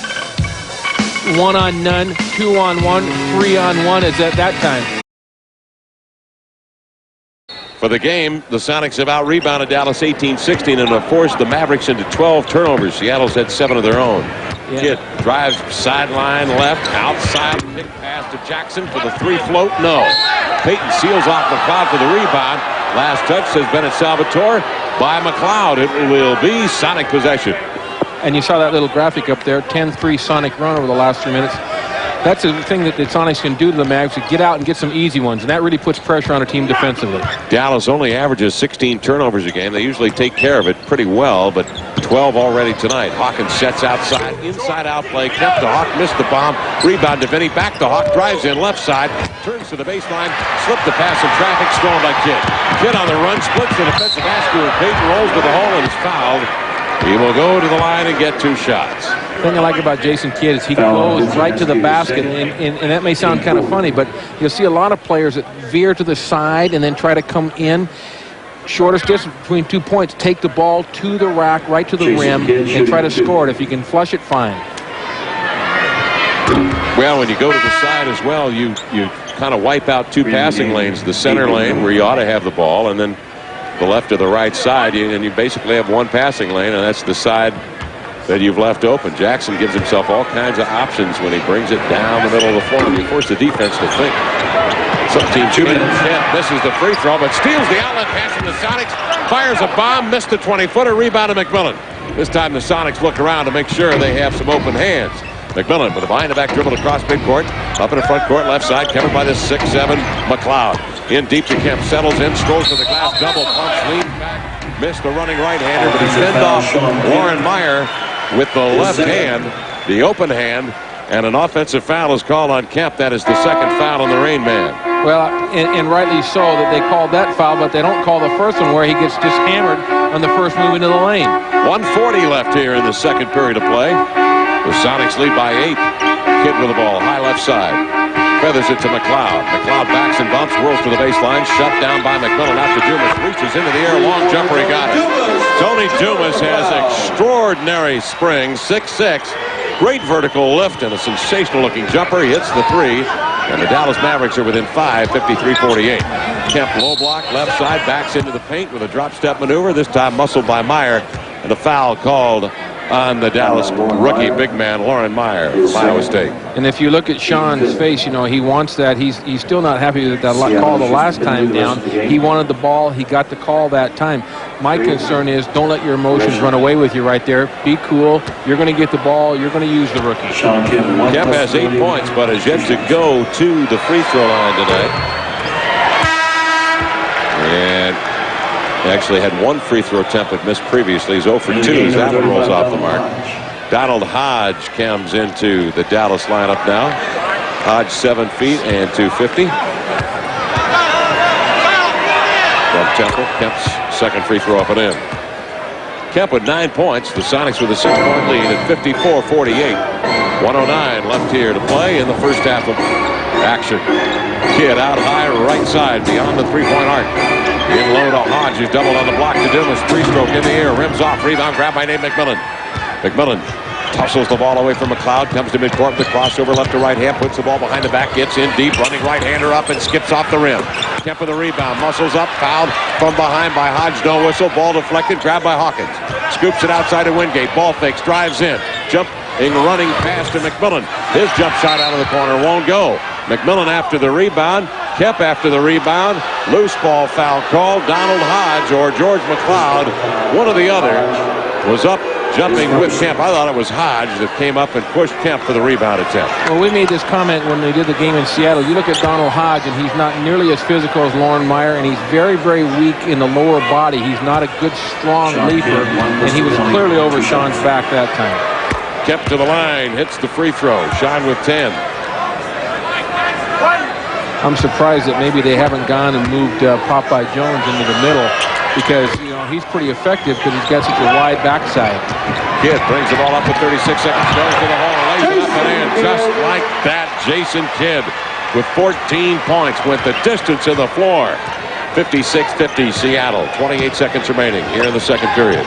B: 1 on none, 2 on 1, 3 on 1 is at that time.
A: For the game, the Sonics have out-rebounded Dallas 18-16 and have forced the Mavericks into 12 turnovers. Seattle's had 7 of their own. Yeah. Kidd drives sideline left, outside, pick pass to Jackson for the 3 float. No. Payton seals off McCloud for the rebound. Last touch, says Bennett Salvatore, by McCloud. It will be Sonic possession.
B: And you saw that little graphic up there, 10-3 Sonic run over the last 3 minutes. That's the thing that the Sonics can do to the Mavericks, to get out and get some easy ones, and that really puts pressure on a team defensively. Dallas
A: only averages 16 turnovers a game. They usually take care of it pretty well, but 12 already tonight. Hawkins sets outside, inside out play. Kemp to Hawk, missed the bomb. Rebound to Vinny, back to Hawk, drives in left side, turns to the baseline, slipped the pass in traffic, stolen by Kidd. Kidd on the run, splits the defensive Askew, and Payton rolls to the hole and is fouled. He will go to the line and get 2 shots.
B: The thing I like about Jason Kidd is he goes right to the basket, and that may sound kind of funny, but you'll see a lot of players that veer to the side and then try to come in. Shortest distance between 2 points, take the ball to the rack, right to the rim, and try to score it. If you can flush it, fine.
A: Well, when you go to the side as well, you kind of wipe out 2 passing lanes. The center lane, where you ought to have the ball, and then the left or the right side, and you basically have 1 passing lane, and that's the side that you've left open. Jackson gives himself all kinds of options when he brings it down the middle of the floor, and you force the defense to think. Some team Kemp misses the free throw, but steals the outlet pass from the Sonics, fires a bomb, missed the 20-footer, rebound to McMillan. This time the Sonics look around to make sure they have some open hands. McMillan with a behind-the-back dribble across midcourt, up in the front court, left side, covered by the 6'7" McCloud. In deep to Kemp, settles in, strolls to the glass, double punch, lean back, missed the running right-hander, but he fended off Loren Meyer with the left hand, the open hand, and an offensive foul is called on Kemp. That is the second foul on the Rain Man.
B: Well, and rightly so that they called that foul, but they don't call the first one where he gets just hammered on the first move into the lane.
A: 1:40 left here in the second period of play. The Sonics lead by 8. Kidd with the ball, high left side. Feathers it to McCloud. McCloud backs and bumps, whirls to the baseline, shut down by McMillan. Out to Dumas, reaches into the air, long jumper, he got it. Tony Dumas has extraordinary spring, 6'6", great vertical lift and a sensational looking jumper. He hits the 3, and the Dallas Mavericks are within 5, 53-48. Kemp low block, left side, backs into the paint with a drop step maneuver, this time muscled by Meyer, and a foul called on the Dallas rookie big man Loren Meyer from Iowa State.
B: And if you look at Shawn's face, you know, he wants that. He's still not happy with that call the last time down. He wanted the ball. He got the call that time. My concern is don't let your emotions run away with you right there. Be cool. You're going to get the ball. You're going to use the rookie.
A: Kemp has 8 points, but has yet to go to the free throw line today. And actually had 1 free throw attempt but missed previously. He's 0 for 2 as that one rolls off the mark. Donald Hodge comes into the Dallas lineup now. Hodge 7 feet and 250. From Temple, Kemp's second free throw up and in. Kemp with 9 points. The Sonics with a 6-point lead at 54-48. 1:09 left here to play in the first half of action. Kidd out high right side beyond the three-point arc. In low to Hodge, who's doubled on the block to Dumas. Three-stroke in the air, rims off, rebound grab by mcmillan. McMillan tussles the ball away from McCloud, comes to midcourt, the crossover left to right hand, puts the ball behind the back, gets in deep, running right-hander up and skips off the rim. Kemp with the rebound, muscles up, fouled from behind by Hodge, no whistle, ball deflected, grabbed by Hawkins. Scoops it outside to Wingate, ball fakes, drives in, jumping, running pass to McMillan. His jump shot out of the corner won't go. McMillan after the rebound, Kemp after the rebound, loose ball foul called. Donald Hodge or George McCloud, one or the other, was up jumping with Kemp. I thought it was Hodge that came up and pushed Kemp for the rebound attempt.
B: Well, we made this comment when they did the game in Seattle. You look at Donald Hodge, and he's not nearly as physical as Loren Meyer, and he's very, very weak in the lower body. He's not a good, strong leaper, and he was clearly over Shawn's back that time.
A: Kemp to the line, hits the free throw. Shawn with 10.
B: I'm surprised that maybe they haven't gone and moved Popeye Jones into the middle, because he's pretty effective because he's got such a wide backside.
A: Kidd brings the ball up with 36 seconds, goes to the hole, lays it up and in. Just like that, Jason Kidd with 14 points went the distance of the floor. 56-50 Seattle, 28 seconds remaining here in the second period.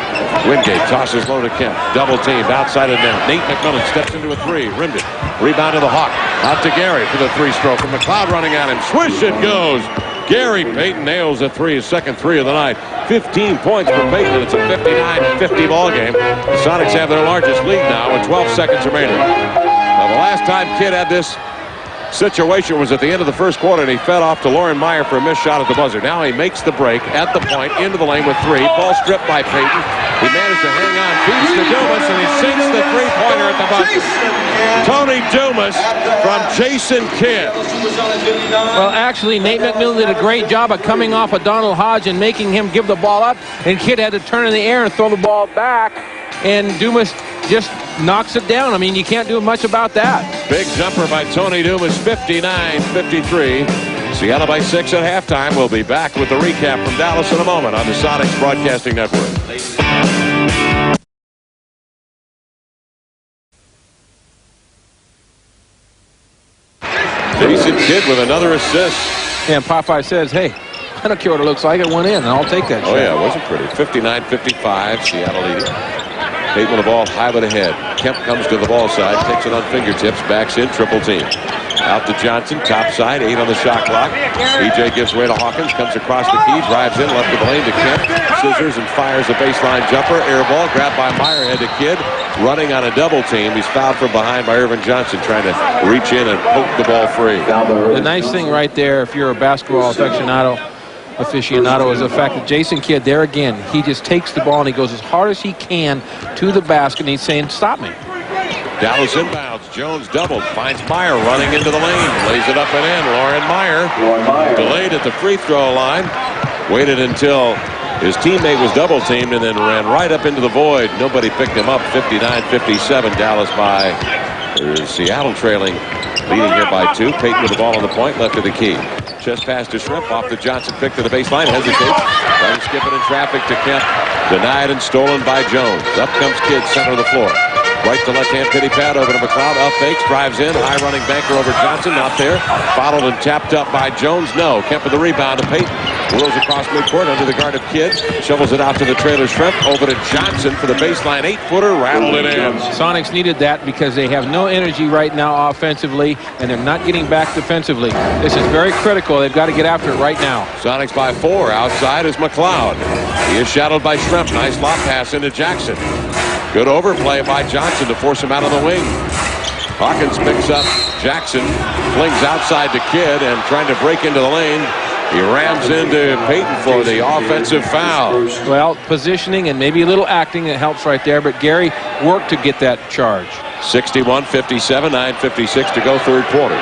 A: Wingate tosses low to Kemp, double teamed outside of net. Nate McMillan steps into a three, rimmed it, rebound to the Hawk, out to Gary for the three-stroke, and McCloud running at him, swish it goes. Gary Payton nails a three, his second three of the night. 15 points for Payton. It's a 59-50 ball game. The Sonics have their largest lead now with 12 seconds remaining. Now, the last time Kidd had this situation was at the end of the first quarter, and he fed off to Loren Meyer for a missed shot at the buzzer. Now he makes the break at the point, into the lane with three. Ball stripped by Payton. He managed to hang on, feeds to Dumas, and he sinks the three-pointer at the buzzer. Tony Dumas from Jason Kidd.
B: Well, actually, Nate McMillan did a great job of coming off of Donald Hodge and making him give the ball up, and Kidd had to turn in the air and throw the ball back, and Dumas just knocks it down. I mean, you can't do much about that.
A: Big jumper by Tony Dumas, 59-53. Seattle by 6 at halftime. We'll be back with the recap from Dallas in a moment on the Sonics Broadcasting Network. Jason Kidd with another assist.
B: And Popeye says, hey, I don't care what it looks like. It went in, and I'll take that shot.
A: Oh, yeah, it wasn't pretty. 59-55, Seattle leading. Payton with the ball high with a head. Kemp comes to the ball side, takes it on fingertips, backs in, triple team. Out to Johnson, top side, 8 on the shot clock. EJ gives way to Hawkins, comes across the key, drives in, left of the lane to Kemp, scissors and fires a baseline jumper. Air ball, grabbed by Meyer, head to Kidd, running on a double team. He's fouled from behind by Ervin Johnson, trying to reach in and poke the ball free.
B: The nice thing right there, if you're a basketball aficionado, is the fact that Jason Kidd, there again, he just takes the ball and he goes as hard as he can to the basket, and he's saying, stop me.
A: Dallas inbounds. Jones doubled. Finds Meyer running into the lane. Lays it up and in. Loren Meyer delayed at the free throw line. Waited until his teammate was double teamed and then ran right up into the void. Nobody picked him up. 59-57. Dallas by Seattle trailing. Leading here by 2. Payton with the ball on the point. Left of the key. Chest pass to Schrempf. Off the Johnson pick to the baseline. Hesitates. Trying to skip it in traffic to Kemp. Denied and stolen by Jones. Up comes Kidd, center of the floor. Right to left-hand pity pad over to McCloud. Up fakes, drives in. High running banker over Johnson. Not there. Fouled and tapped up by Jones. No. Kemp with the rebound to Payton. Whirls across midcourt under the guard of Kidd. Shovels it out to the trailer Schrempf. Over to Johnson for the baseline 8-footer. Rattled it in.
B: Sonics needed that because they have no energy right now offensively, and they're not getting back defensively. This is very critical. They've got to get after it right now.
A: Sonics by 4. Outside is McCloud. He is shadowed by Schrempf. Nice lob pass into Jackson. Good overplay by Johnson to force him out of the wing. Hawkins picks up Jackson, flings outside to Kidd, and trying to break into the lane. He rams into Payton for the offensive foul.
B: Well, positioning and maybe a little acting that helps right there, but Gary worked to get that charge.
A: 61-57, 9:56 to go, third quarter.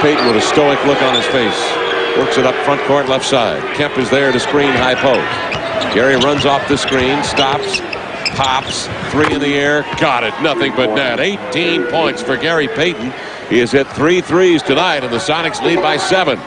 A: Payton with a stoic look on his face. Works it up front court, left side. Kemp is there to screen high post. Gary runs off the screen, stops, pops, 3 in the air, got it, nothing but net. 18 points for Gary Payton. He has hit 3 threes tonight, and the Sonics lead by 7.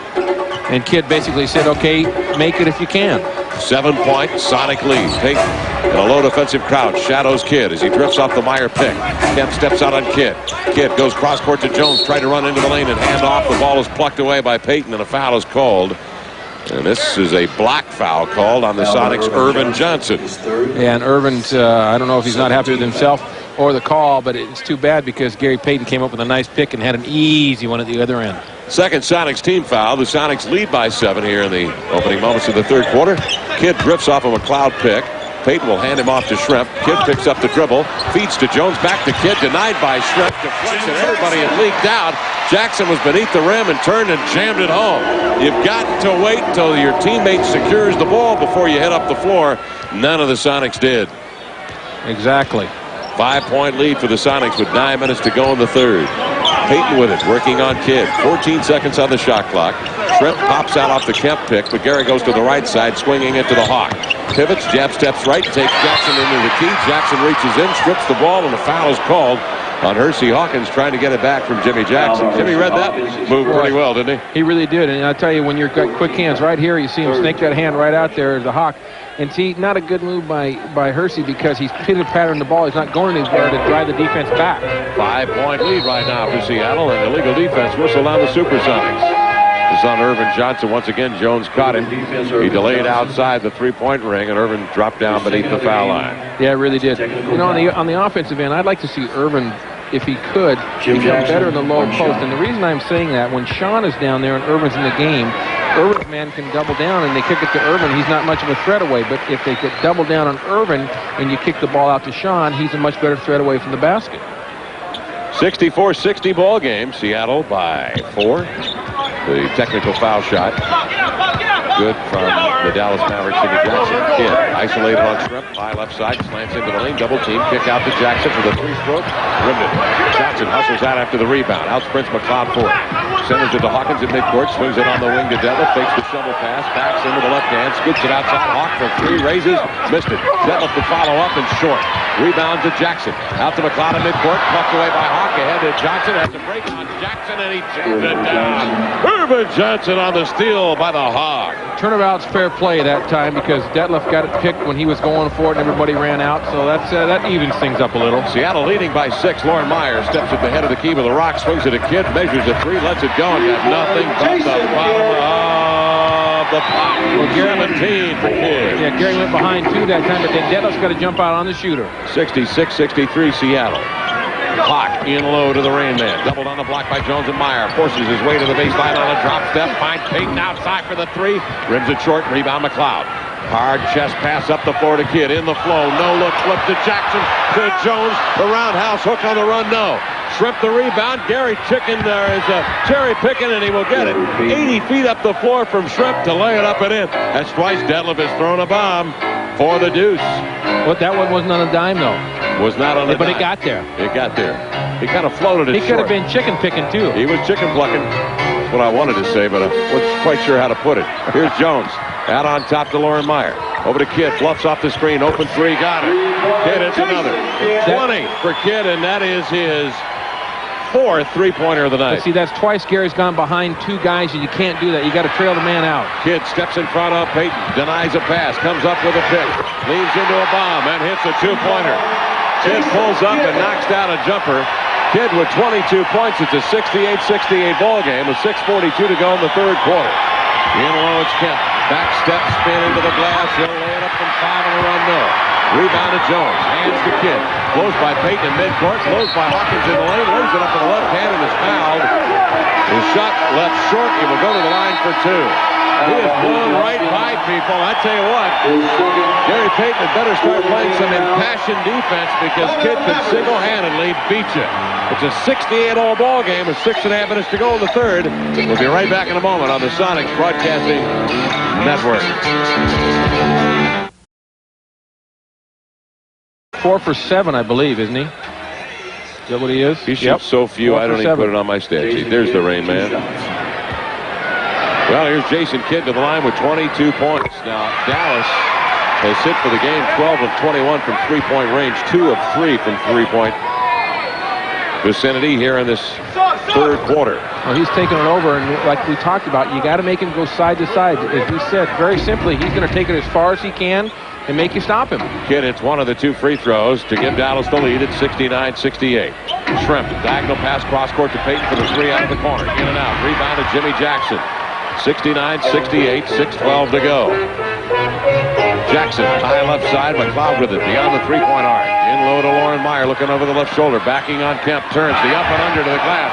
B: And Kidd basically said, okay, make it if you can.
A: 7-point Sonic lead. Payton in a low defensive crouch. Shadows Kidd as he drifts off the Meyer pick. Kemp steps out on Kidd. Kidd goes cross court to Jones. Tried to run into the lane and hand off. The ball is plucked away by Payton and a foul is called. And this is a block foul called on the Sonics' Ervin Johnson.
B: Yeah, and Ervin's, I don't know if he's not happy with himself or the call, but it's too bad because Gary Payton came up with a nice pick and had an easy one at the other end.
A: Second Sonics team foul. The Sonics lead by 7 here in the opening moments of the third quarter. Kidd drifts off of a McCloud pick. Payton will hand him off to Schrempf. Kidd picks up the dribble, feeds to Jones, back to Kidd, denied by Schrempf. Deflection, everybody had leaked out. Jackson was beneath the rim and turned and jammed it home. You've got to wait until your teammate secures the ball before you head up the floor. None of the Sonics did.
B: Exactly.
A: 5-point lead for the Sonics with 9 minutes to go in the third. Payton with it, working on Kidd. 14 seconds on the shot clock. Schrempf pops out off the Kemp pick, but Gary goes to the right side, swinging it to the Hawk. Pivots, jab steps right, takes Jackson into the key. Jackson reaches in, strips the ball, and a foul is called on Hersey. Hawkins trying to get it back from Jimmy Jackson. Jimmy read that move pretty well, didn't he? He
B: really did, and I'll tell you, when you've got quick hands right here, you see him snake that hand right out there, the Hawk. And see, not a good move by Hersey because he's pitter-pattering the ball. He's not going anywhere to drive the defense back.
A: 5-point lead right now for Seattle, and illegal defense whistle on the Supersonics. This is on Ervin Johnson. Once again, Jones caught him. He delayed outside the three-point ring, and Ervin dropped down beneath the foul line.
B: Yeah, it really did. You know, on the offensive end, I'd like to see Ervin, if he could, become better in the low post. And the reason I'm saying that, when Shawn is down there and Ervin's in the game, Ervin's man can double down and they kick it to Ervin. He's not much of a threat away. But if they could double down on Ervin and you kick the ball out to Shawn, he's a much better threat away from the basket.
A: 64-60 ball game. Seattle by 4. The technical foul shot. Good from the Dallas Mavericks. Jimmy Jackson. Kidd isolated on Schrempf. High left side. Slants into the lane. Double team. Kick out to Jackson for the three-stroke. Rimmed it. Jackson hustles out after the rebound. Out sprints McCloud for it. Centers it to Hawkins in midcourt. Swings it on the wing to Detlef. Fakes the shovel pass. Backs into the left hand. Scoops it outside. Hawk for 3. Raises. Missed it. Detlef to follow up and short. Rebound to Jackson. Out to McCloud in midcourt. Plucked away by Hawk. Ahead to Johnson. Has to break on Jackson and he jams it down. Ervin Johnson on the steal by the Hawk.
B: Turnabout's fair play that time because Detlef got it picked when he was going for it and everybody ran out. So that evens things up a little.
A: Seattle leading by 6. Loren Meyer steps at the head of the key with a rock. Swings it to Kidd. Measures a 3. Lets it go and got nothing but the bottom of the pot.
B: Well,
A: 17 for Kidd.
B: Yeah, Gary went behind 2 that time, but then Detlef's got to jump out on the shooter.
A: 66-63 Seattle. Hawk in low to the Rain Man. Doubled on the block by Jones and Meyer. Forces his way to the baseline on a drop step. Finds Payton outside for the 3. Rims it short. Rebound McCloud. Hard chest pass up the floor to Kidd. In the flow. No look. Flip to Jackson. To Jones. The roundhouse hook on the run. No. Schrempf the rebound. Gary Chicken there is a cherry picking and he will get it. 80 feet up the floor from Schrempf to lay it up and in. That's twice Detlef has thrown a bomb for the deuce.
B: But that one wasn't on a dime though.
A: Was not on the
B: But
A: dime.
B: it got there.
A: It got there. He kind of floated it
B: He could have been chicken picking too.
A: He was chicken plucking. That's what I wanted to say, but I wasn't quite sure how to put it. Here's Jones. Out on top to Loren Meyer. Over to Kidd. Bluffs off the screen. Open 3. Got it. Kidd hits another. 20 for Kidd, and that is his 4th three-pointer of the night.
B: But see, that's twice Gary's gone behind 2 guys, and you can't do that. You got to trail the man out.
A: Kidd steps in front of Payton. Denies a pass. Comes up with a pick. Leads into a bomb and hits a 2-pointer. Kidd pulls up and knocks down a jumper. Kidd with 22 points. It's a 68-68 ball game with 6:42 to go in the third quarter. In low, it's Kemp. Back step, spin into the glass. He'll lay it up from 5 on a run, no. Rebound to Jones. Hands to Kidd. Closed by Payton in midcourt. Closed by Hawkins in the lane. Lays it up with the left hand and is fouled. His shot left short. He will go to the line for 2. He is blown right by people. I tell you what, Gary Payton had better start playing some impassioned defense because Kidd can single-handedly beat you. It's a 68-all ball game with 6.5 minutes to go in the third. We'll be right back in a moment on the Sonics Broadcasting Network.
B: 4 for 7, I believe, isn't he? Is that what he is?
A: He shoots so few, I don't even put it on my stat sheet. There's the Rain Man. Well, here's Jason Kidd to the line with 22 points. Now, Dallas has hit for the game 12 of 21 from three-point range, 2 of 3 from three-point. vicinity here in this third quarter.
B: Well, he's taking it over, and like we talked about, you got to make him go side to side. As we said, very simply, he's going to take it as far as he can and make you stop him.
A: Kidd hits one of the 2 free throws to give Dallas the lead at 69-68. Schrempf, diagonal pass cross court to Payton for the 3 out of the corner. In and out. Rebound to Jimmy Jackson. 69-68, 6:12 to go. Jackson, high left side, McCloud with it beyond the 3-point arc. In low to Loren Meyer, looking over the left shoulder, backing on Kemp, turns the up and under to the glass.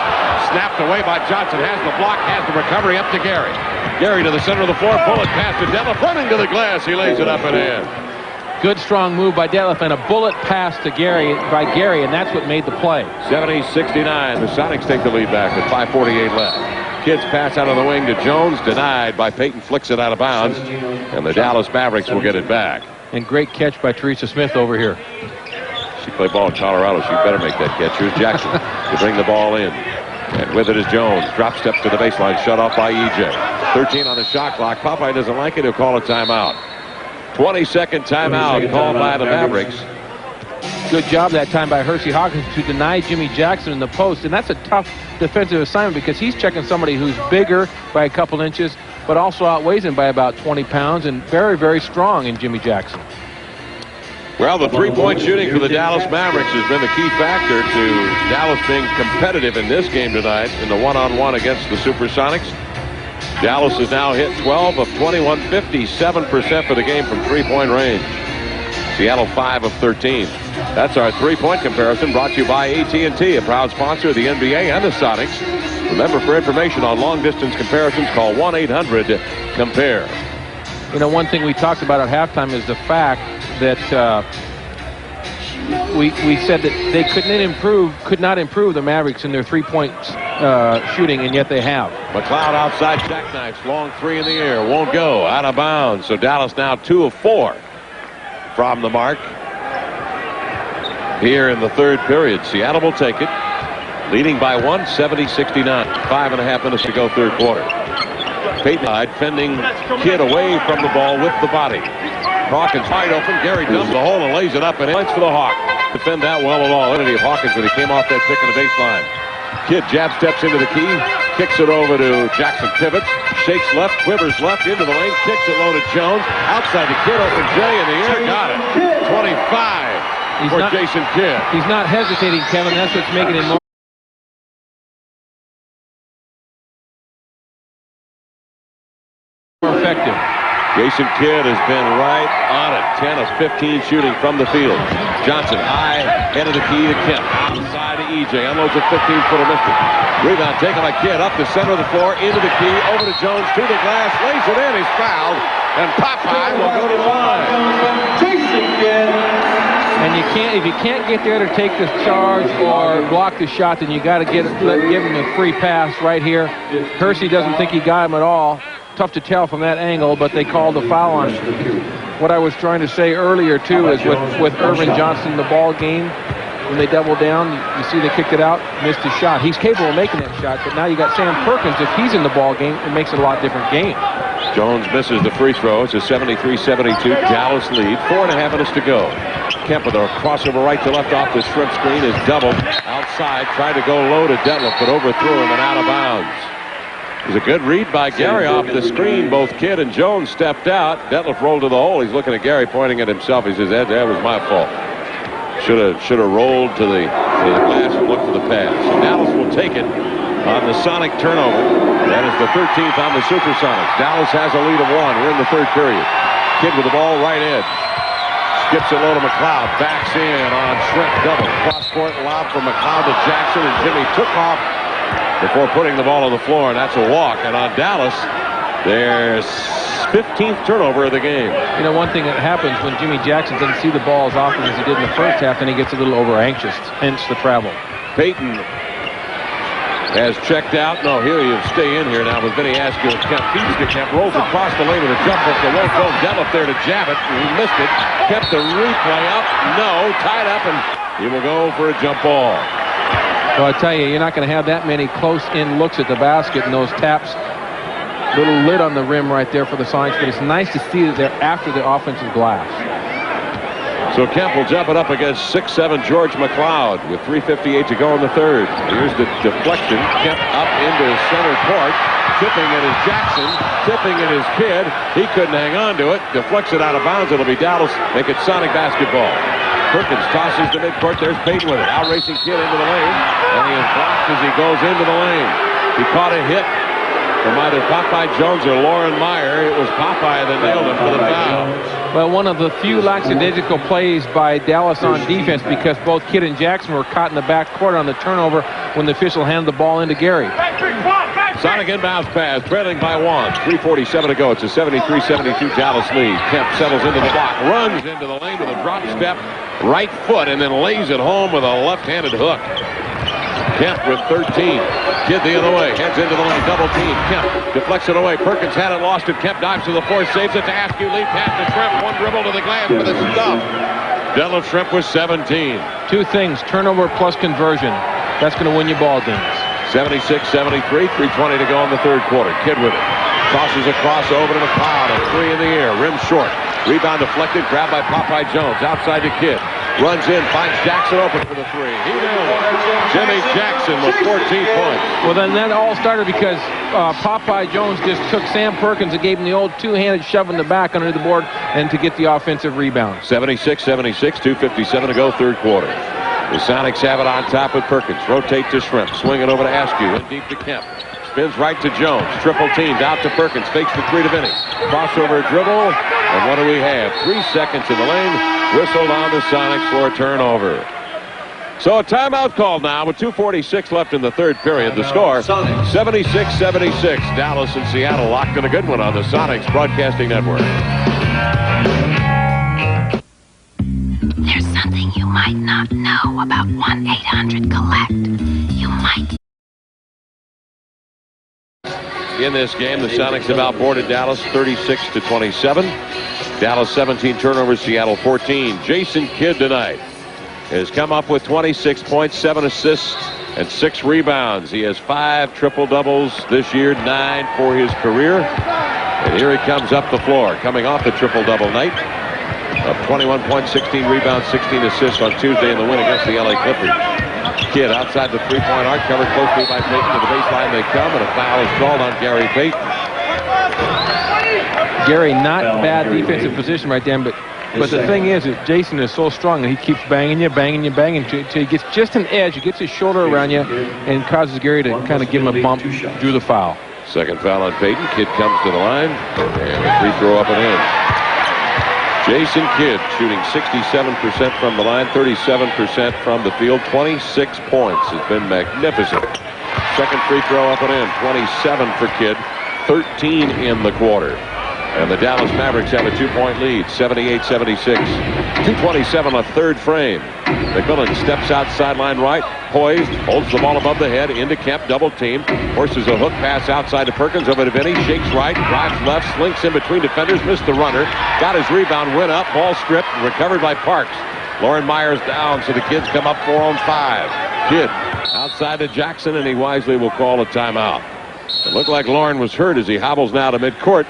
A: Snapped away by Johnson, has the block, has the recovery up to Gary. Gary to the center of the floor, bullet pass to Detlef, running to the glass. He lays it up and in.
B: Good strong move by Detlef and a bullet pass to Gary, and that's what made the play.
A: 70-69. The Sonics take the lead back with 5:48 left. Kidd's pass out of the wing to Jones, denied by Payton, flicks it out of bounds, and the Dallas Mavericks will get it back.
B: And great catch by Teresa Smith over here.
A: She played ball in Colorado. She better make that catch. Here's Jackson to bring the ball in. And with it is Jones. Drop steps to the baseline, shut off by EJ. 13 on the shot clock. Popeye doesn't like it. He'll call a timeout. 20-second timeout called by the Mavericks.
B: Good job that time by Hersey Hawkins to deny Jimmy Jackson in the post. And that's a tough defensive assignment because he's checking somebody who's bigger by a couple inches, but also outweighs him by about 20 pounds and very, very strong in Jimmy Jackson.
A: Well, the three-point shooting for the Dallas Mavericks has been the key factor to Dallas being competitive in this game tonight in the one-on-one against the Supersonics. Dallas has now hit 12 of 21, 57% for the game from three-point range. Seattle 5 of 13. That's our three-point comparison brought to you by AT&T, a proud sponsor of the NBA and the Sonics. Remember, for information on long-distance comparisons, call 1-800-COMPARE.
B: You know, one thing we talked about at halftime is the fact that we said that they could not improve the Mavericks in their three-point shooting, and yet they have.
A: McCloud outside jackknifes, long three in the air, won't go, out of bounds. So Dallas now 2 of 4 from the mark here in the third period. Seattle will take it, leading by 1, 70-69. 5.5 minutes to go, third quarter. Payton fending Kidd away from the ball with the body. Hawkins wide open. Gary dumps the hole and lays it up and points for the Hawk. Defend that well at all. Entity of Hawkins when he came off that pick in the baseline. Kidd jab steps into the key, kicks it over to Jackson, pivots, shakes left, quivers left into the lane, kicks it low to Jones. Outside to Kidd, open J in the air, got it. 25 for Jason Kidd.
B: He's not hesitating, Kevin. That's what's making him more effective.
A: Jason Kidd has been right on it. 10 of 15 shooting from the field. Johnson high, head of the key to Kemp. Outside to EJ, unloads a 15-footer, missed it. Rebound taken by Kidd, up the center of the floor, into the key, over to Jones, to the glass, lays it in, he's fouled, and Popeye will go to the line.
C: Jason Kidd.
B: And if you can't get there to take the charge or block the shot, then you got to give him a free pass right here. Hersey doesn't think he got him at all. Tough to tell from that angle, but they called the foul on him. What I was trying to say earlier, too, is with Ervin Johnson in the ball game, when they double down, you see they kicked it out, missed his shot. He's capable of making that shot, but now you got Sam Perkins. If he's in the ball game, it makes it a lot different game.
A: Jones misses the free throw. It's a 73-72 Dallas lead. 4.5 minutes to go. Kemp with a crossover right to left off the shrimp screen is doubled. Outside, tried to go low to Detlef, but overthrew him and out of bounds. It was a good read by Gary off the screen. Both Kidd and Jones stepped out. Detlef rolled to the hole. He's looking at Gary, pointing at himself. He says, that was my fault. Should have rolled to the glass and looked for the pass. So Dallas will take it on the Sonic turnover. That is the 13th on the Supersonics. Dallas has a lead of 1. We're in the third period. Kidd with the ball right edge. Skips it low to McCloud. Backs in on Schrempf double. Cross court lob from McCloud to Jackson, and Jimmy took off before putting the ball on the floor, and that's a walk. And on Dallas, there's 15th turnover of the game.
B: You know, one thing that happens when Jimmy Jackson doesn't see the ball as often as he did in the first half, and he gets a little over-anxious, hence the travel.
A: Payton has checked out. No, he'll stay in here now with Vinny Askew and Kemp. Feeds to Kemp, rolls across the lane with a jump hook. The won't go. Detlef there to jab it. He missed it. Kept the replay up. No, tied up, and he will go for a jump ball.
B: So I tell you, you're not going to have that many close-in looks at the basket and those taps. Little lid on the rim right there for the Sonics, but it's nice to see that they're after the offensive glass.
A: So Kemp will jump it up against 6'7" George McCloud with 3:58 to go in the third. Here's the deflection. Kemp up into center court. Tipping it is Jackson. Tipping it is Kidd. He couldn't hang on to it. Deflects it out of bounds. It'll be Dallas. Make it Sonic basketball. Perkins tosses to midcourt. There's Payton with it. Out racing Kidd into the lane. And he is blocked as he goes into the lane. He caught a hit from either Popeye Jones or Loren Meyer. It was Popeye that nailed him for the foul.
B: Well, one of the few lackadaisical plays by Dallas on defense, because both Kidd and Jackson were caught in the backcourt on the turnover when the official handed the ball into Gary.
A: Sonic inbounds pass, trailing by 1. 3:47 to go. It's a 73-72 Dallas lead. Kemp settles into the block, runs into the lane with a drop step, right foot, and then lays it home with a left-handed hook. Kemp with 13. Kidd the other way. Heads into the lane. Double team. Kemp deflects it away. Perkins had it, lost it. Kemp dives to the floor. Saves it to Askew. Lead pass to Schrempf. One dribble to the glass with a stuff. Detlef Schrempf with 17.
B: Two things. Turnover plus conversion. That's going to win you ball games.
A: 76-73. 3:20 to go in the third quarter. Kidd with it. Tosses across over to McCloud. A three in the air. Rim short. Rebound deflected. Grabbed by Popeye Jones. Outside to Kidd. Runs in. Finds Jackson open for the three. He nailed it. Jimmy Jackson with 14 points.
B: Well, then that all started because Popeye Jones just took Sam Perkins and gave him the old two-handed shove in the back under the board and to get the offensive rebound.
A: 76-76. 2:57 to go third quarter. The Sonics have it on top with Perkins. Rotate to Schrempf. Swing it over to Askew. In deep to Kemp. Spins right to Jones. Triple teamed out to Perkins. Fakes the three to Vinny. Crossover dribble. And what do we have? 3 seconds in the lane. Whistled on the Sonics for a turnover. So a timeout called now with 2:46 left in the third period. The score 76-76. Dallas and Seattle locked in a good one on the Sonics Broadcasting Network.
D: There's something you might not know about 1-800-COLLECT. You might.
A: In this game, the Sonics have outboarded Dallas 36-27. Dallas 17 turnovers, Seattle 14. Jason Kidd tonight has come up with 26 points, 7 assists, and 6 rebounds. He has 5 triple-doubles this year, 9 for his career. And here he comes up the floor, coming off the triple-double night of 21 points, 16 rebounds, 16 assists on Tuesday in the win against the LA Clippers. Kidd outside the three-point arc, covered closely by Payton. To the baseline they come, and a foul is called on Gary Payton.
B: Gary, not bad defensive position right there, but the thing is that Jason is so strong that he keeps banging you until he gets just an edge. He gets his shoulder around you and causes Gary to kind of give him a bump, drew the foul.
A: Second foul on Payton. Kidd comes to the line, and a free throw up and in. Jason Kidd shooting 67% from the line, 37% from the field, 26 points. Has been magnificent. Second free throw up and in, 27 for Kidd, 13 in the quarter. And the Dallas Mavericks have a 2-point lead, 78-76. 2:27 left, third frame. McMillan steps out sideline right, poised, holds the ball above the head, into Kemp, double team, forces a hook pass outside to Perkins, over to Vinny, shakes right, drives left, slinks in between defenders, missed the runner, got his rebound, went up, ball stripped, recovered by Parks. Loren Meyer's down, so the kids come up 4 on 5. Kidd outside to Jackson, and he wisely will call a timeout. It looked like Loren was hurt as he hobbles now to midcourt.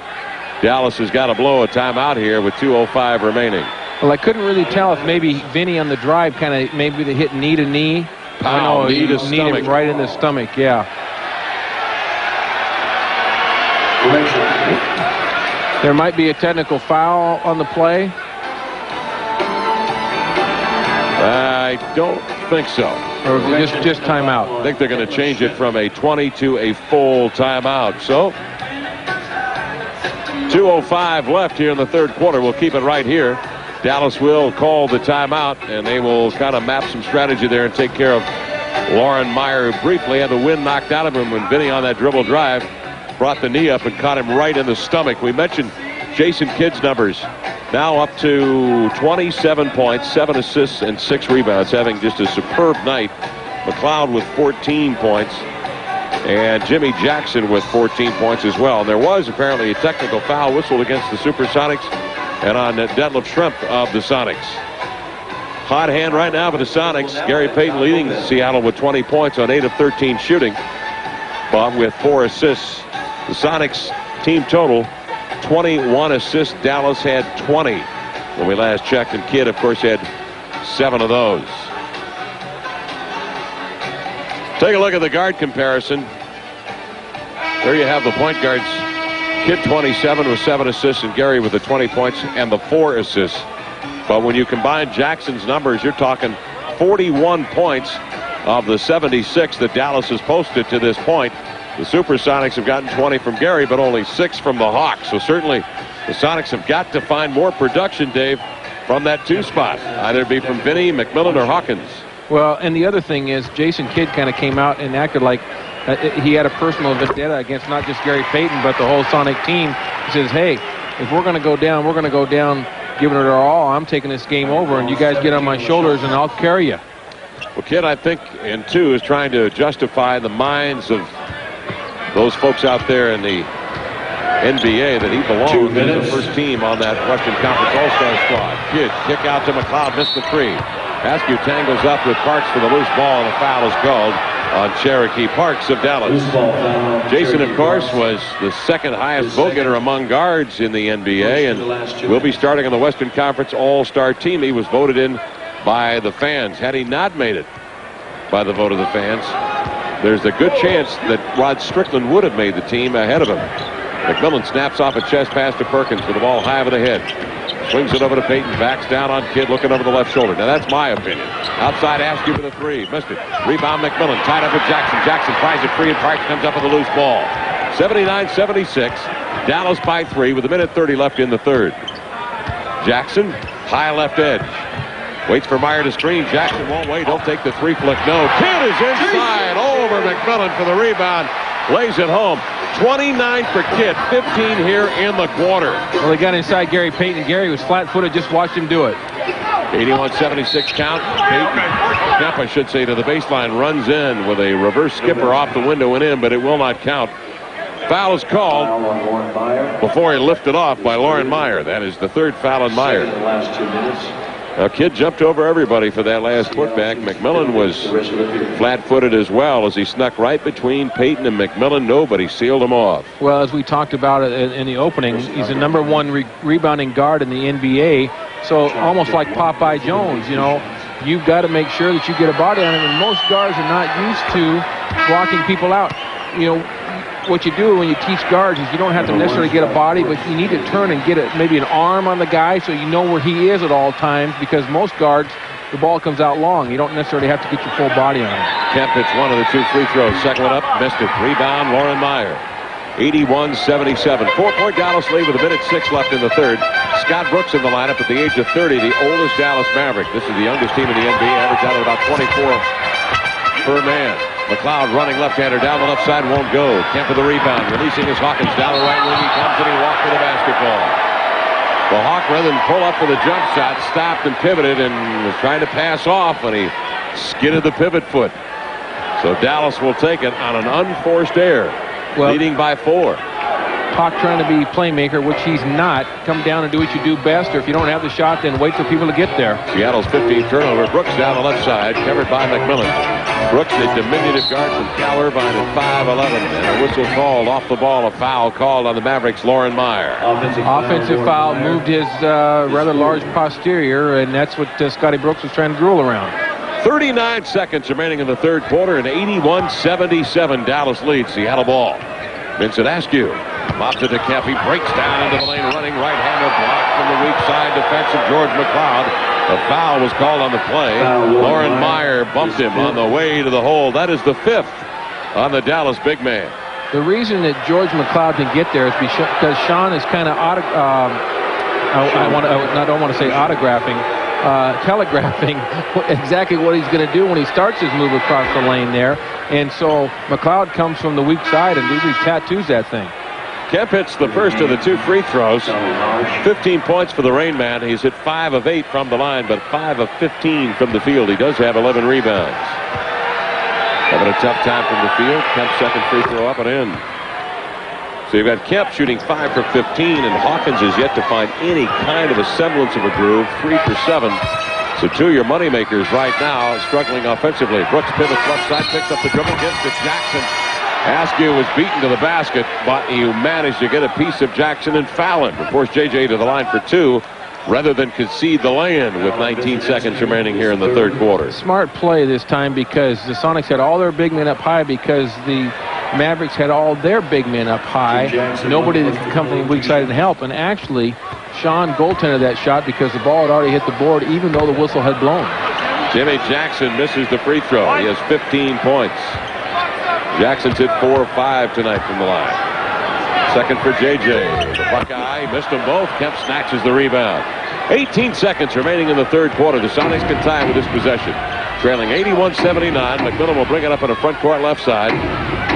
A: Dallas has got to blow a timeout here with 2:05 remaining.
B: Well, I couldn't really tell if maybe Vinny on the drive kind of maybe they hit knee to knee.
A: Pow, knee to stomach.
B: Right in the stomach, yeah. There might be a technical foul on the play.
A: I don't think so.
B: Or just timeout.
A: I think they're going to change it from a 20 to a full timeout. So 2:05 left here in the third quarter. We'll keep it right here. Dallas will call the timeout, and they will kind of map some strategy there and take care of Loren Meyer, who briefly had the wind knocked out of him when Vinny on that dribble drive brought the knee up and caught him right in the stomach. We mentioned Jason Kidd's numbers. Now up to 27 points, 7 assists, and 6 rebounds, having just a superb night. McCloud with 14 points. And Jimmy Jackson with 14 points as well. And there was apparently a technical foul whistled against the Supersonics and on Detlef Schrempf of the Sonics. Hot hand right now for the Sonics. Gary Payton leading Seattle with 20 points on 8 of 13 shooting. Bob with 4 assists. The Sonics team total 21 assists. Dallas had 20. when we last checked, and Kidd, of course, had 7 of those. Take a look at the guard comparison. There you have the point guards. Kidd 27 with 7 assists, and Gary with the 20 points and the 4 assists. But when you combine Jackson's numbers, you're talking 41 points of the 76 that Dallas has posted to this point. The Supersonics have gotten 20 from Gary, but only 6 from the Hawks. So certainly the Sonics have got to find more production, Dave, from that 2 spot. Either it be from Vinny, McMillan, or Hawkins.
B: Well, and the other thing is Jason Kidd kind of came out and acted like he had a personal vendetta against not just Gary Payton, but the whole Sonic team. He says, hey, if we're going to go down, we're going to go down giving it our all. I'm taking this game over, and you guys get on my shoulders, and I'll carry you.
A: Well, Kidd, I think, in 2, is trying to justify the minds of those folks out there in the NBA that he belongs in the first team on that Western Conference All-Star squad. Kidd, kick out to McCloud, missed the 3. Askew tangles up with Parks for the loose ball, and a foul is called on Cherokee Parks of Dallas. Jason, of course, was the 2nd highest vote getter among guards in the NBA, and will be starting on the Western Conference All-Star team. He was voted in by the fans. Had he not made it by the vote of the fans, there's a good chance that Rod Strickland would have made the team ahead of him. McMillan snaps off a chest pass to Perkins with the ball high over the head. Swings it over to Payton, backs down on Kidd, looking over the left shoulder. Now that's my opinion. Outside Askew for the 3, missed it. Rebound McMillan, tied up with Jackson. Jackson tries it free, and Parks comes up with a loose ball. 79-76, Dallas by 3 with 1:30 left in the 3rd. Jackson, high left edge. Waits for Meyer to screen. Jackson won't wait. He'll take the 3 flick. No. Kidd is inside over McMillan for the rebound. Lays it home. 29 for Kidd. 15 here in the quarter.
B: Well, they got inside Gary Payton. Gary was flat-footed. Just watched him do it.
A: 81-76 count. Payton, Kemp, I should say, to the baseline. Runs in with a reverse skipper off the window and in, but it will not count. Foul is called before he lifted off by Loren Meyer. That is the 3rd foul on Meyer. Now, Kidd jumped over everybody for that last putback. McMillan was flat-footed as well as he snuck right between Payton and McMillan. Nobody sealed him off.
B: Well, as we talked about it in the opening, he's the #1 rebounding guard in the NBA. So almost like Popeye Jones, you know, you've got to make sure that you get a body on him. And most guards are not used to blocking people out. You know, what you do when you teach guards is you don't have to necessarily get a body, but you need to turn and get maybe an arm on the guy so you know where he is at all times, because most guards, the ball comes out long. You don't necessarily have to get your full body on him.
A: Kemp hits 1 of the 2 free throws. Second one up, missed it. Rebound, Loren Meyer. 81-77. 4-point Dallas lead with 1:06 left in the 3rd. Scott Brooks in the lineup at the age of 30, the oldest Dallas Maverick. This is the youngest team in the NBA, average out at about 24 per man. McCloud running left-hander down the left side, won't go. Kemp for the rebound, releasing his Hawkins down the right wing. He comes and he walked with the basketball. The Hawk, rather than pull up for the jump shot, stopped and pivoted and was trying to pass off when he skidded the pivot foot. So Dallas will take it on an unforced error, leading by 4.
B: Hawk trying to be playmaker, which he's not. Come down and do what you do best, or if you don't have the shot, then wait for people to get there.
A: Seattle's 15th turnover. Brooks down the left side, covered by McMillan. Brooks, a diminutive guard from Cal Irvine at 5'11", and a whistle called off the ball. A foul called on the Mavericks, Loren Meyer.
B: Offensive foul, moved his rather large posterior, and that's what Scotty Brooks was trying to drool around.
A: 39 seconds remaining in the 3rd quarter, and 81-77 Dallas leads. Seattle ball. Vincent Askew mops it to Kemp. He breaks down into the lane, running right-hander, blocked from the weak side defense of George McCloud. A foul was called on the play. Loren Meyer bumped him on the way to the hole. That is the 5th on the Dallas big man.
B: The reason that George McCloud can get there is because Shawn is kind of telegraphing exactly what he's going to do when he starts his move across the lane there. And so McCloud comes from the weak side and usually tattoos that thing.
A: Kemp hits the first of the 2 free throws. 15 points for the Rain Man. He's hit 5 of 8 from the line, but 5 of 15 from the field. He does have 11 rebounds. Having a tough time from the field. Kemp's second free throw up and in. So you've got Kemp shooting 5 for 15, and Hawkins is yet to find any kind of a semblance of a groove. 3 for 7. So 2 of your moneymakers right now struggling offensively. Brooks pivots left side, picks up the dribble, gives to Jackson. Askew was beaten to the basket, but you managed to get a piece of Jackson and foul him. Of course, JJ to the line for 2. rather than concede the lay-in with 19 seconds remaining here in the third quarter.
B: Smart play this time because the Sonics had all their big men up high because the Mavericks had all their big men up high. Nobody that could come from the weak side and help. And actually, Shawn goaltended that shot because the ball had already hit the board even though the whistle had blown.
A: Jimmy Jackson misses the free throw. He has 15 points. Jackson's hit 4 of 5 tonight from the line. Second for JJ. The Buckeye missed them both. Kemp snatches the rebound. 18 seconds remaining in the third quarter. The Sonics can tie with this possession. Trailing 81-79. McMillan will bring it up on the front court left side.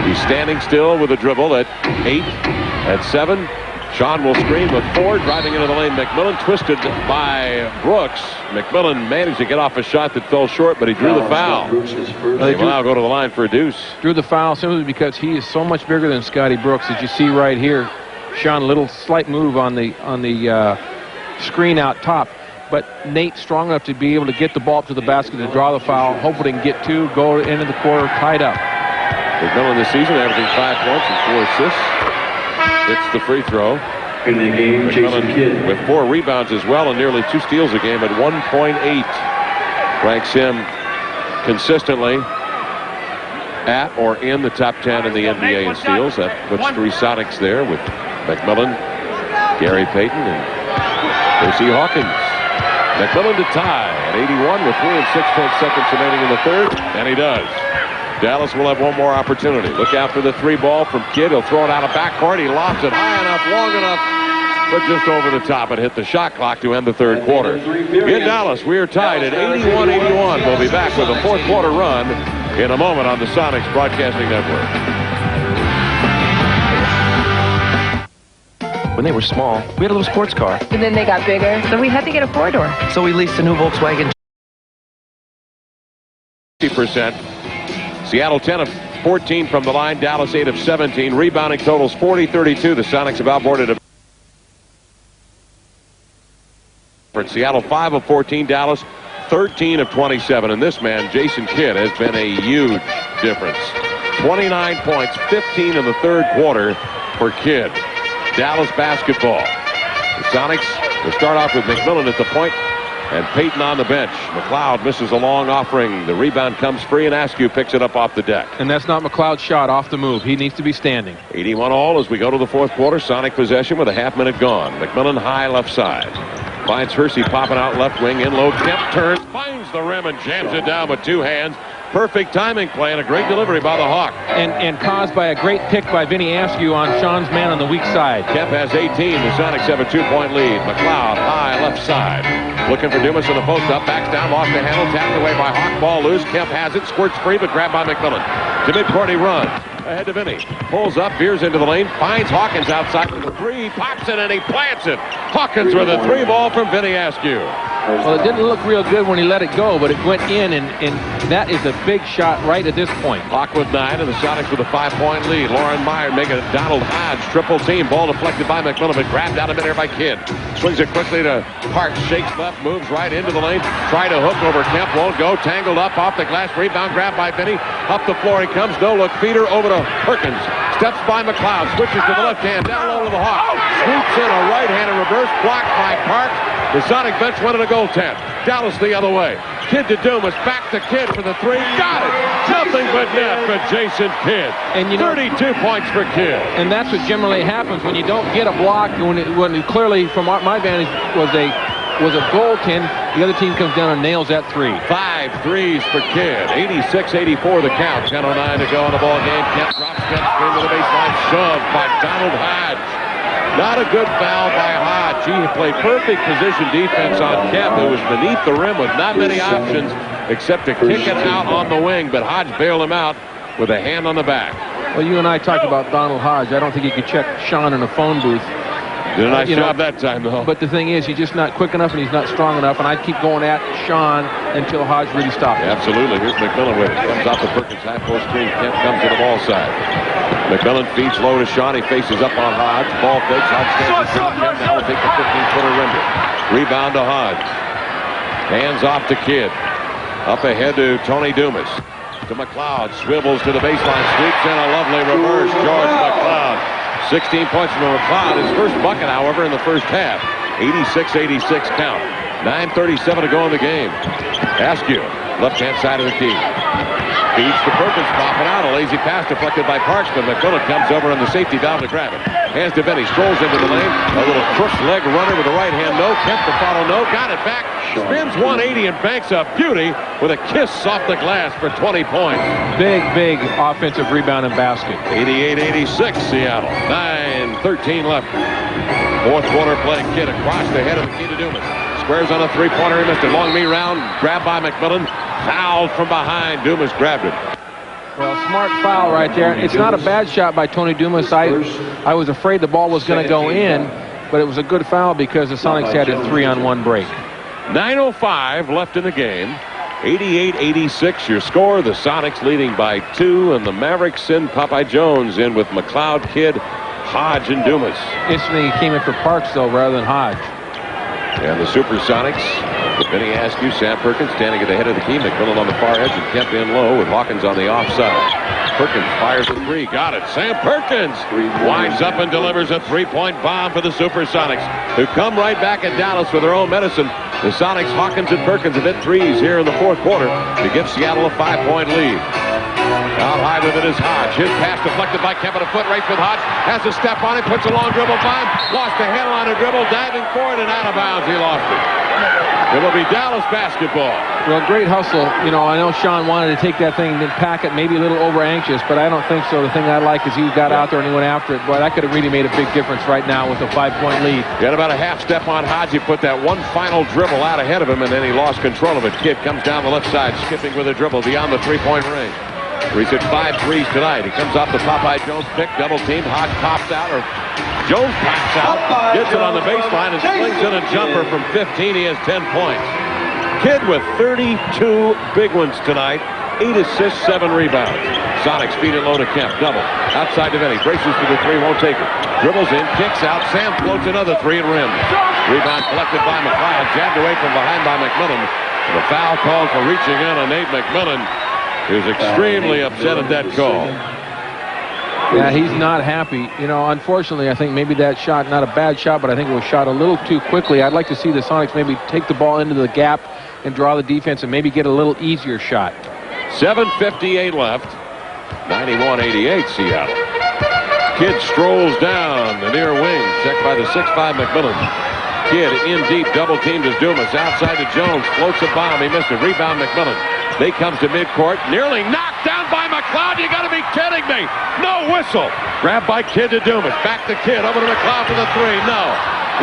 A: He's standing still with a dribble at 8. At 7. Shawn will screen with 4. Driving into the lane. McMillan twisted by Brooks. McMillan managed to get off a shot that fell short, but he drew the foul. They will now go to the line for a deuce.
B: Drew the foul simply because he is so much bigger than Scotty Brooks, as you see right here. Shawn, a little slight move on the screen out top, but Nate strong enough to be able to get the ball up to the basket to draw the foul. Hopefully he can get 2, go into the quarter, tied up.
A: McMillan this season averaging 5 points and 4 assists. It's the free throw.
C: In the game, Jason Kidd
A: with 4 rebounds as well and nearly 2 steals a game at 1.8. Ranks him consistently at or in the top 10 in the NBA in steals. That puts 3 Sonics there with McMillan, Gary Payton, and hersey Hawkins. McMillan to tie at 81 with 3 and 6 seconds remaining in the third, and he does. Dallas will have one more opportunity. Look out for the 3 ball from Kidd. He'll throw it out of backcourt. He lobs it high enough, long enough, but just over the top and hit the shot clock to end the third quarter. In Dallas, we are tied at 81-81. We'll be back with a fourth quarter run in a moment on the Sonics Broadcasting Network.
E: When they were small, we had a little sports car.
F: And then they got bigger, so we had to get a 4-door.
E: So we leased a new Volkswagen.
A: 50%. Seattle 10 of 14 from the line. Dallas 8 of 17. Rebounding totals 40-32. The Sonics have outboarded for Seattle 5 of 14. Dallas 13 of 27. And this man, Jason Kidd, has been a huge difference. 29 points, 15 in the third quarter for Kidd. Dallas basketball. The Sonics will start off with McMillan at the point and Payton on the bench. McCloud misses a long offering. The rebound comes free, and Askew picks it up off the deck.
B: And that's not McCloud's shot off the move. He needs to be standing.
A: 81 all as we go to the fourth quarter. Sonic possession with a half-minute gone. McMillan high left side. Finds Hersey popping out left wing. In low. Kemp turns, finds the rim, and jams it down with 2 hands. Perfect timing play and a great delivery by the Hawk.
B: And caused by a great pick by Vinny Askew on Shawn's man on the weak side.
A: Kemp has 18. The Sonics have a 2-point lead. McCloud high left side. Looking for Dumas in the post up. Backs down, lost the handle. Tapped away by Hawk. Ball loose. Kemp has it. Squirts free, but grabbed by McMillan. To midcourt he runs. Ahead to Vinny. Pulls up, veers into the lane. Finds Hawkins outside with a 3. Pops it and he plants it. Hawkins with a 3 ball from Vinny Askew.
B: Well, it didn't look real good when he let it go, but it went in, and that is a big shot right at this point.
A: Hawk with 9, and the Sonics with a 5-point lead. Loren Meyer making a Donald Hodge triple team. Ball deflected by McMillan, but grabbed out of midair by Kidd. Swings it quickly to Parks. Shakes left, moves right into the lane. Try to hook over Kemp, won't go. Tangled up off the glass. Rebound grabbed by Vinny. Up the floor he comes. No look feeder over to Perkins. Steps by McCloud. Switches to the left hand. Down low to the Hawk. Swoops in a right-handed reverse. Blocked by Parks. The Sonic bench wanted a goaltend. Dallas the other way. Kidd to Dumas. Back to Kidd for the 3. Got it. Nothing but net for Jason Kidd. And 32 points for Kidd.
B: And that's what generally happens when you don't get a block. When it clearly, from my vantage, was a goaltend. The other team comes down and nails that 3.
A: 5 threes for Kidd. 86-84 the count. 10:09 to go in the ball game. Kemp drops Kemp screen to the baseline. Shoved by Donald Hodge. Not a good foul by Hodge. He played perfect position defense on Kemp, who was beneath the rim with not many options except to kick it out on the wing, but Hodge bailed him out with a hand on the back.
B: Well, you and I talked about Donald Hodge. I don't think you could check Shawn in a phone booth.
A: Did a nice job that time, though.
B: But the thing is, he's just not quick enough and he's not strong enough, and I'd keep going at Shawn until Hodge really stopped.
A: Absolutely. Here's McMillan with it. Comes off the Perkins high post screen. Kemp comes to the ball side. McMillan feeds low to Shawn. He faces up on Hodge. Ball fakes. Hodge stands in front of Kemp. Now will take the 15-footer render. Rebound to Hodge. Hands off to Kidd. Up ahead to Tony Dumas. To McCloud. Swivels to the baseline. Sweeps in a lovely reverse. George McCloud. 16 points from McCloud. His first bucket, however, in the first half. 86-86 count. 9:37 to go in the game. Askew, left-hand side of the key. Feeds to Perkins, popping out. A lazy pass deflected by Parks, but McMillan comes over on the safety valve to grab it. Hands to Benny, strolls into the lane. A little crook leg runner with the right hand. No. Kemp to follow. No. Got it back. Spins 180 and banks a beauty with a kiss off the glass for 20 points.
B: Big offensive rebound and basket.
A: 88-86 Seattle. 9:13 left. Fourth quarter play. Kidd across the head of the key to Dumas. Squares on a three-pointer. He missed it. Long knee round. Grabbed by McMillan. Fouled from behind. Dumas grabbed it.
B: Well, smart foul right there. It's not a bad shot by Tony Dumas. I was afraid the ball was going to go in, but it was a good foul because the Sonics had a 3-on-1 break.
A: 9:05 left in the game. 88-86 your score. The Sonics leading by 2, and the Mavericks send Popeye Jones in with McCloud, Kidd, Hodge, and Dumas.
B: Instantly he came in for Parks, though, rather than Hodge.
A: And the Supersonics, Vinny Askew, Sam Perkins standing at the head of the key. McMillan on the far edge and Kemp in low with Hawkins on the offside. Perkins fires a three. Got it. Sam Perkins winds up and delivers a three-point bomb for the Supersonics, who come right back at Dallas for their own medicine. The Sonics, Hawkins, and Perkins have hit threes here in the fourth quarter to give Seattle a 5-point lead. Out high with it is Hodge. His pass deflected by Kemp, a foot race with Hodge. Has a step on it, puts a long dribble by him. Lost the handle on a dribble, diving for it, and out of bounds. He lost it. It will be Dallas basketball.
B: Well, great hustle. You know, I know Shawn wanted to take that thing and pack it, maybe a little over-anxious, but I don't think so. The thing I like is he got out there and he went after it. Boy, that could have really made a big difference right now with a 5-point lead.
A: He had about a half step on Hodge. He put that one final dribble out ahead of him, and then he lost control of it. Kidd comes down the left side, skipping with a dribble beyond the three-point range. He's hit 5 threes tonight. He comes off the Popeye Jones pick, double team. Hodge pops out, or Jones pops out, gets it on the baseline and slings in a jumper from 15. He has 10 points. Kidd with 32 big ones tonight. 8 assists, 7 rebounds. Sonics feed it low to Kemp. Double. Outside to Vinny. Braces for the three, won't take it. Dribbles in, kicks out. Sam floats another three and rims. Rebound collected by McCloud. Jabbed away from behind by McMillan. The foul called for reaching in on Nate McMillan. He was extremely upset at that call.
B: Yeah, he's not happy. You know, unfortunately, I think maybe that shot, not a bad shot, but I think it was shot a little too quickly. I'd like to see the Sonics maybe take the ball into the gap and draw the defense and maybe get a little easier shot.
A: 7:58 left. 91-88 Seattle. Kidd strolls down the near wing. Checked by the 6'5 McMillan. Kidd in deep, double teamed as Dumas. Outside to Jones. Floats a bomb. He missed it. Rebound McMillan. They comes to midcourt. Nearly knocked down by McCloud. You got to be kidding me. No whistle. Grabbed by Kidd to Dumas. Back to Kidd. Over to McCloud for the three. No.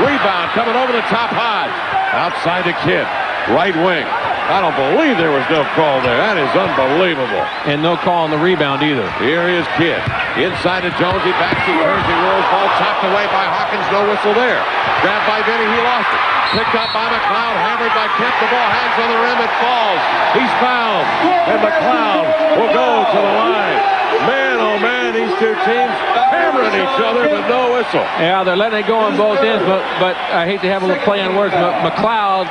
A: Rebound coming over the top. Hodge. Outside to Kidd. Right wing. I don't believe there was no call there. That is unbelievable.
B: And no call on the rebound either.
A: Here is Kidd. Inside to Jones. He backs to Hersey. Rolls ball chopped away by Hawkins. No whistle there. Grabbed by Vinny. He lost it. Picked up by McCloud. Hammered by Kemp. The ball hangs on the rim. It falls. He's fouled. And McCloud will go to the line. Man, oh man, these two teams hammering each other, but no whistle.
B: Yeah, they're letting it go on both ends, but I hate to have a little play on words, but McCloud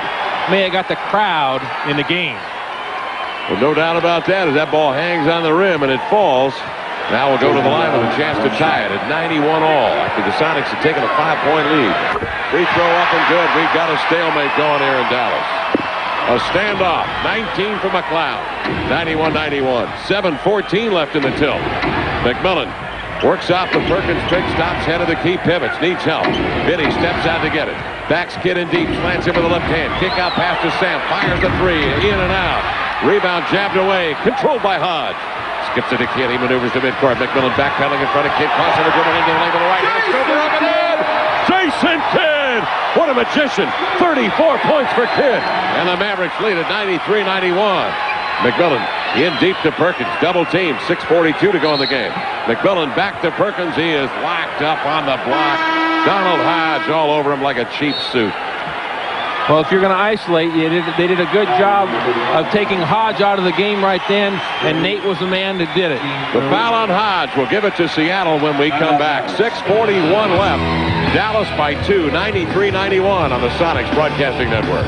B: may have got the crowd in the game.
A: Well, no doubt about that, as that ball hangs on the rim and it falls. Now we'll go to the line with a chance to tie it at 91 all after the Sonics have taken a 5-point lead. Free throw up and good. We've got a stalemate going here in Dallas. A standoff. 19 for McCloud. 91-91. 7:14 left in the tilt. McMillan works off the Perkins pick, stops head of the key, pivots, needs help. Vinny steps out to get it. Backs Kidd in deep, slants him with the left hand. Kick out pass to Sam, fires the three, in and out. Rebound jabbed away, controlled by Hodge. Skips it to Kidd, he maneuvers to midcourt. McMillan backpedaling in front of Kidd, crossing the dribble into the lane with the right hand. Scoper up and in! Jason Kidd! What a magician! 34 points for Kidd. And the Mavericks lead at 93-91. McMillan in deep to Perkins. Double team. 6:42 to go in the game. McMillan back to Perkins. He is locked up on the block. Donald Hodge all over him like a cheap suit.
B: Well, if you're going to isolate, they did a good job of taking Hodge out of the game right then, and Nate was the man that did it.
A: The foul on Hodge will give it to Seattle when we come back. 6:41 left. Dallas by 2, 93-91 on the Sonics Broadcasting Network.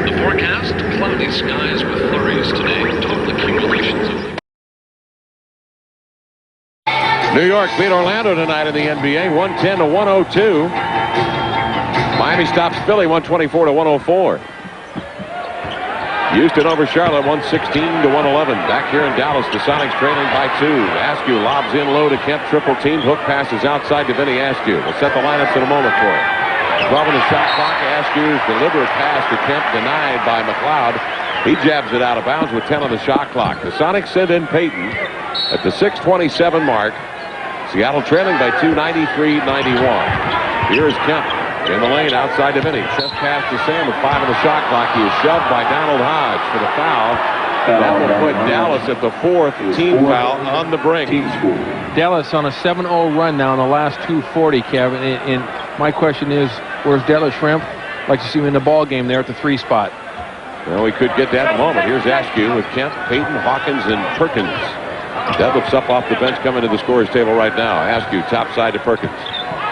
G: The forecast, cloudy skies with flurries today. Total accumulations of
A: New York beat Orlando tonight in the NBA, 110-102. Miami stops Philly, 124-104. Houston over Charlotte, 116-111. Back here in Dallas, the Sonics trailing by 2. Askew lobs in low to Kemp, triple team. Hook passes outside to Vinny Askew. We'll set the lineups in a moment for it. 12 on the shot clock. Askew's deliberate pass to Kemp denied by McCloud. He jabs it out of bounds with 10 on the shot clock. The Sonics send in Payton at the 6:27 mark. Seattle trailing by 2, 93-91. Here is Kemp in the lane outside to Vinny. Chest pass to Sam with 5 on the shot clock. He is shoved by Donald Hodge for the foul. That will put Dallas at the 4th team foul on the brink.
B: Dallas on a 7-0 run now in the last 2:40, Kevin. And my question is, where's Detlef Schrempf? Like to see him in the ball game there at the 3 spot.
A: Well, we could get that in a moment. Here's Askew with Kemp, Payton, Hawkins, and Perkins. Detlef's up off the bench coming to the scorer's table right now. Askew top side to Perkins.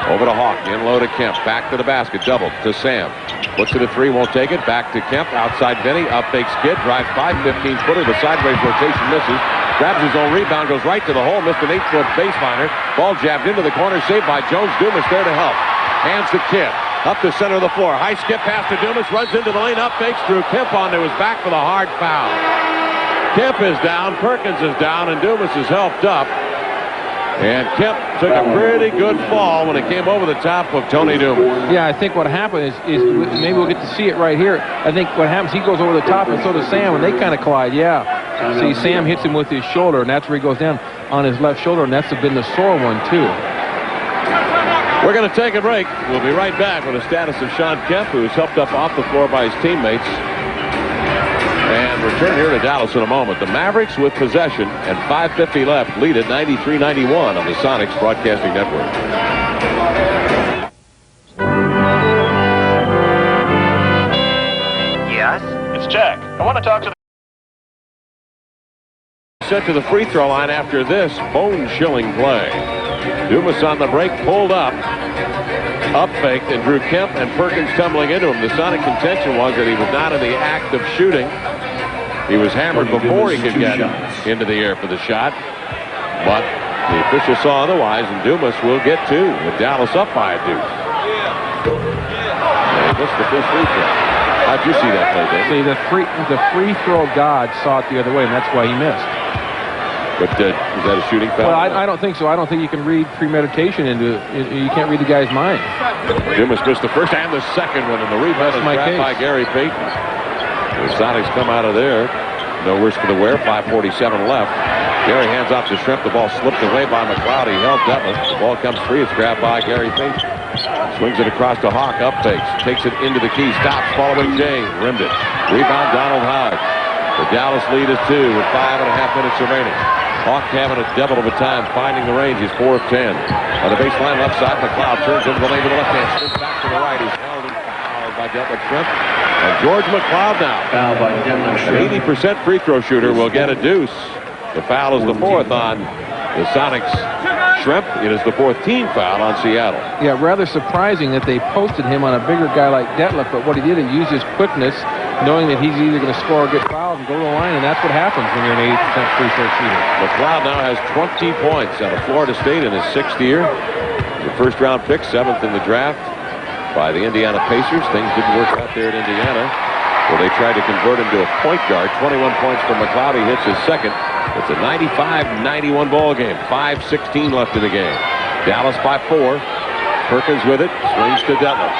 A: Over to Hawk, in low to Kemp. Back to the basket, double to Sam. Puts it at 3, won't take it. Back to Kemp, outside Vinny. Up fakes Kidd, drives by, 15-footer. The sideways rotation misses. Grabs his own rebound, goes right to the hole. Missed an 8-foot baseliner. Ball jabbed into the corner, saved by Jones. Dumas there to help. Hands to Kidd. Up the center of the floor. High skip pass to Dumas. Runs into the lane. Up fakes through Kemp onto his back for the hard foul. Kemp is down. Perkins is down. And Dumas is helped up. And Kemp took a pretty good fall when it came over the top of Tony Dumas.
B: Yeah, I think what happened is maybe we'll get to see it right here. I think what happens, he goes over the top and so does Sam, and they kind of collide. Yeah. See, Sam hits him with his shoulder, and that's where he goes down on his left shoulder, and that's been the sore one, too.
A: We're going to take a break. We'll be right back with the status of Shawn Kemp, who's helped up off the floor by his teammates. And return here to Dallas in a moment. The Mavericks with possession and 5:50 left lead at 93-91 on the Sonics Broadcasting Network.
E: Yes? It's Jack. I want to talk to the...
A: Set to the free throw line after this bone-chilling play. Dumas on the break, pulled up faked, and drew Kemp and Perkins tumbling into him. The Sonic contention was that he was not in the act of shooting. He was hammered before he could get into the air for the shot. But the official saw otherwise, and Dumas will get 2 with Dallas up by a deuce. And he missed the first free throw. How'd you see that play, Dave?
B: See, the free throw god saw it the other way, and that's why he missed.
A: But is that a shooting foul?
B: Well, I don't think so. I don't think you can read premeditation into it. You can't read the guy's mind.
A: Dumas missed the first and the second one, and the rebound is grabbed by Gary Payton. The Sonics come out of there. No worse for the wear. 5:47 left. Gary hands off to Schrempf. The ball slipped away by McCloud. He held Detlef. The ball comes free. It's grabbed by Gary Payton. Swings it across to Hawk. Up fakes. Takes it into the key. Stops. Following Jay. Rimmed it. Rebound Donald Hodge. The Dallas lead is 2 with 5.5 minutes remaining. Hawk having a devil of a time finding the range. He's 4 of 10. On the baseline left side, McCloud turns into the lane to the left hand. Spins back to the right. He's held and fouled by Detlef Schrempf. And George McCloud now,
C: Foul by Detlef Schrempf.
A: 80% free throw shooter, will get a deuce. The foul is the 4th on the Sonics. Schrempf. It is the 4th team foul on Seattle.
B: Yeah, rather surprising that they posted him on a bigger guy like Detlef, but what he did is use his quickness, knowing that he's either going to score or get fouled and go to the line, and that's what happens when you're an 80% free throw shooter.
A: McCloud now has 20 points out of Florida State in his 6th year. The first-round pick, 7th in the draft by the Indiana Pacers. Things didn't work out there in Indiana, where they tried to convert him to a point guard. 21 points for McCloud. He hits his second. It's a 95-91 ball game. 5:16 left in the game. Dallas by 4. Perkins with it. Swings to Detlef.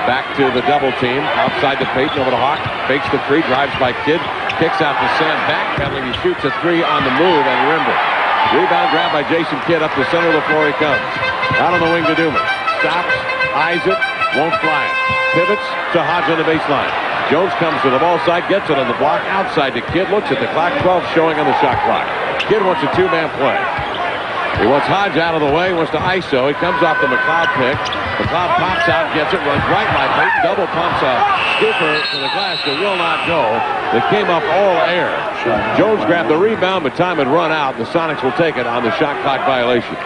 A: Back to the double team. Outside to Payton, over to Hawk. Fakes the 3, drives by Kidd. Kicks out to Sam. Backpedaling. He shoots a 3 on the move and rimmed it. Rebound grab by Jason Kidd. Up the center of the floor he comes. Out on the wing to Dumas. Stops. Eyes it. Won't fly it. Pivots to Hodge on the baseline. Jones comes to the ball side. Gets it on the block. Outside to Kidd. Looks at the clock. 12 showing on the shot clock. Kidd wants a 2-man play. He wants Hodge out of the way, wants to ISO. He comes off the McCloud pick. McCloud pops out, gets it, runs right by Payton. Double pumps a scooper to the glass that will not go. That came up all air. Jones grabbed the rebound, but time had run out. The Sonics will take it on the shot clock violation.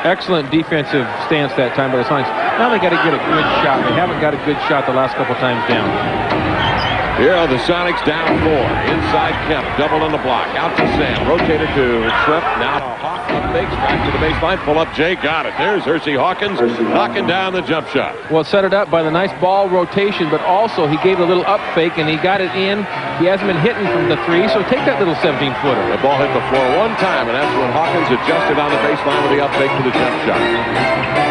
B: Excellent defensive stance that time by the Sonics. Now they got to get a good shot. They haven't got a good shot the last couple times down.
A: Here are the Sonics down 4. Inside Kemp, double on the block. Out to Sam, rotated to Schrempf. Now to Hawkins, fakes back to the baseline. Pull up, Jay got it. There's Hersey Hawkins knocking down the jump shot.
B: Well, set it up by the nice ball rotation, but also he gave a little up fake and he got it in. He hasn't been hitting from the 3, so take that little 17-footer.
A: The ball hit the floor one time, and that's when Hawkins adjusted on the baseline with the up fake to the jump shot.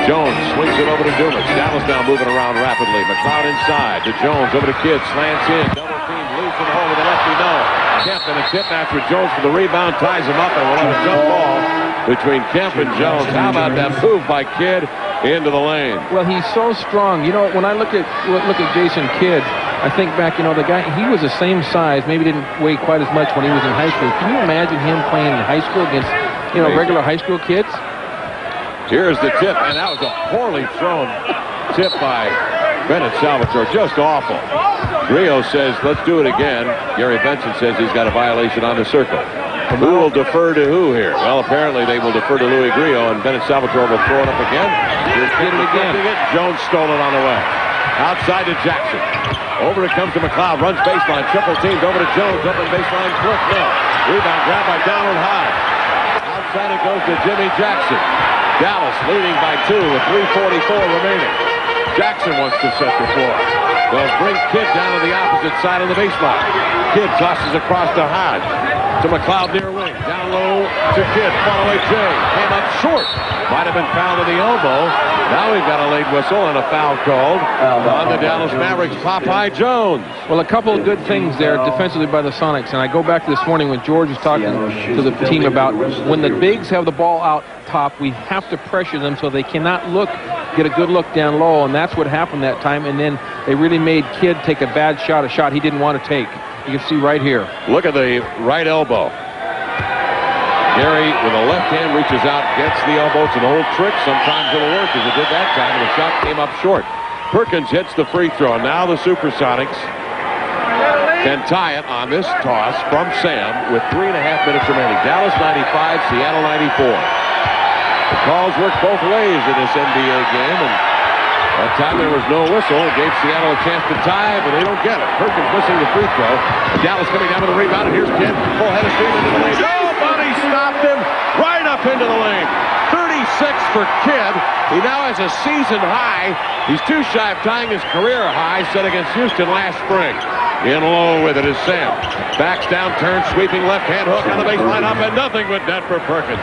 A: Jones swings it over to Dumas. Dallas now moving around rapidly. McCloud inside to Jones, over to Kidd, slants in. Double team, leaves in the hole with a lefty no. Kemp and a tip match with Jones for the rebound, ties him up, and we'll have a jump ball between Kemp and Jones. How about that move by Kidd into the lane?
B: Well, he's so strong. You know, when I look at Jason Kidd, I think back, you know, the guy, he was the same size, maybe didn't weigh quite as much when he was in high school. Can you imagine him playing in high school against, you know, regular high school kids?
A: Here's the tip, and that was a poorly thrown tip by Bennett Salvatore. Just awful. Grillo says, let's do it again. Gary Vincent says he's got a violation on the circle. Who will defer to who here? Well, apparently they will defer to Louis Grillo, and Bennett Salvatore will throw it up again. Here's Kidd again. Jones stole it on the way. Outside to Jackson. Over it comes to McCloud. Runs baseline. Triple teamed over to Jones. Open baseline. Quick. No. Rebound grab by Donald Hodge. Outside it goes to Jimmy Jackson. Dallas leading by 2 with 3:44 remaining. Jackson wants to set the floor. They'll bring Kidd down to the opposite side of the baseline. Kidd tosses across to Hodge. To McCloud near wing. Down low to Kidd. Far away Jay. Came up short. Might have been fouled in the elbow. Now we've got a late whistle and a foul called on the Dallas Mavericks. Popeye Jones.
B: Well, a couple of good things there defensively by the Sonics. And I go back to this morning when George was talking to the team about when the bigs have the ball out top, we have to pressure them so they cannot get a good look down low. And that's what happened that time. And then they really made Kidd take a bad shot, a shot he didn't want to take. You can see right here.
A: Look at the right elbow. Gary, with a left hand, reaches out, gets the elbow. It's an old trick. Sometimes it'll work, as it did that time, and the shot came up short. Perkins hits the free throw. Now the Supersonics can tie it on this toss from Sam with 3.5 minutes remaining. Dallas 95, Seattle 94. The calls work both ways in this NBA game, and that time there was no whistle. It gave Seattle a chance to tie, but they don't get it. Perkins missing the free throw. Dallas coming down with the rebound, and here's Kidd. Full head of steam into the lane. Nobody stopped him. Right up into the lane. 36 for Kidd. He now has a season high. He's too shy of tying his career high set against Houston last spring. In low with it is Sam. Backs down, turns, sweeping left-hand hook on the baseline up, and nothing but net for Perkins.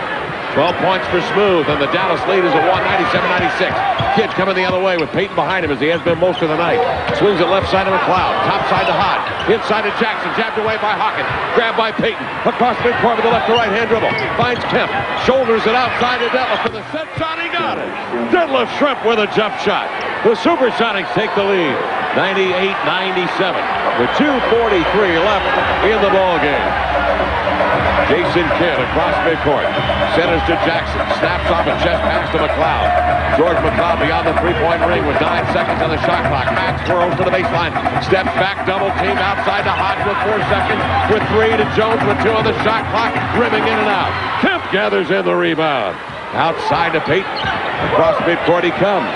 A: 12 points for Smooth, and the Dallas lead is at 197-96. Kidd coming the other way with Payton behind him as he has been most of the night. Swings it left side of McCloud. Top side to Hodge. Inside to Jackson. Jabbed away by Hawkins. Grabbed by Payton. Across midcourt with the left to right hand dribble. Finds Kemp. Shoulders it outside to Detlef for the set shot. He got it. Detlef Schrempf with a jump shot. The Supersonics take the lead. 98-97 with 2:43 left in the ball game. Jason Kidd across midcourt. Centers to Jackson. Snaps off a chest pass to McCloud. George McCloud beyond the three-point ring with 9 seconds on the shot clock. Max whirls to the baseline. Steps back, double team outside to Hodge with 4 seconds. With 3 to Jones with 2 on the shot clock. Rimming in and out. Kemp gathers in the rebound. Outside to Payton. Across midcourt he comes.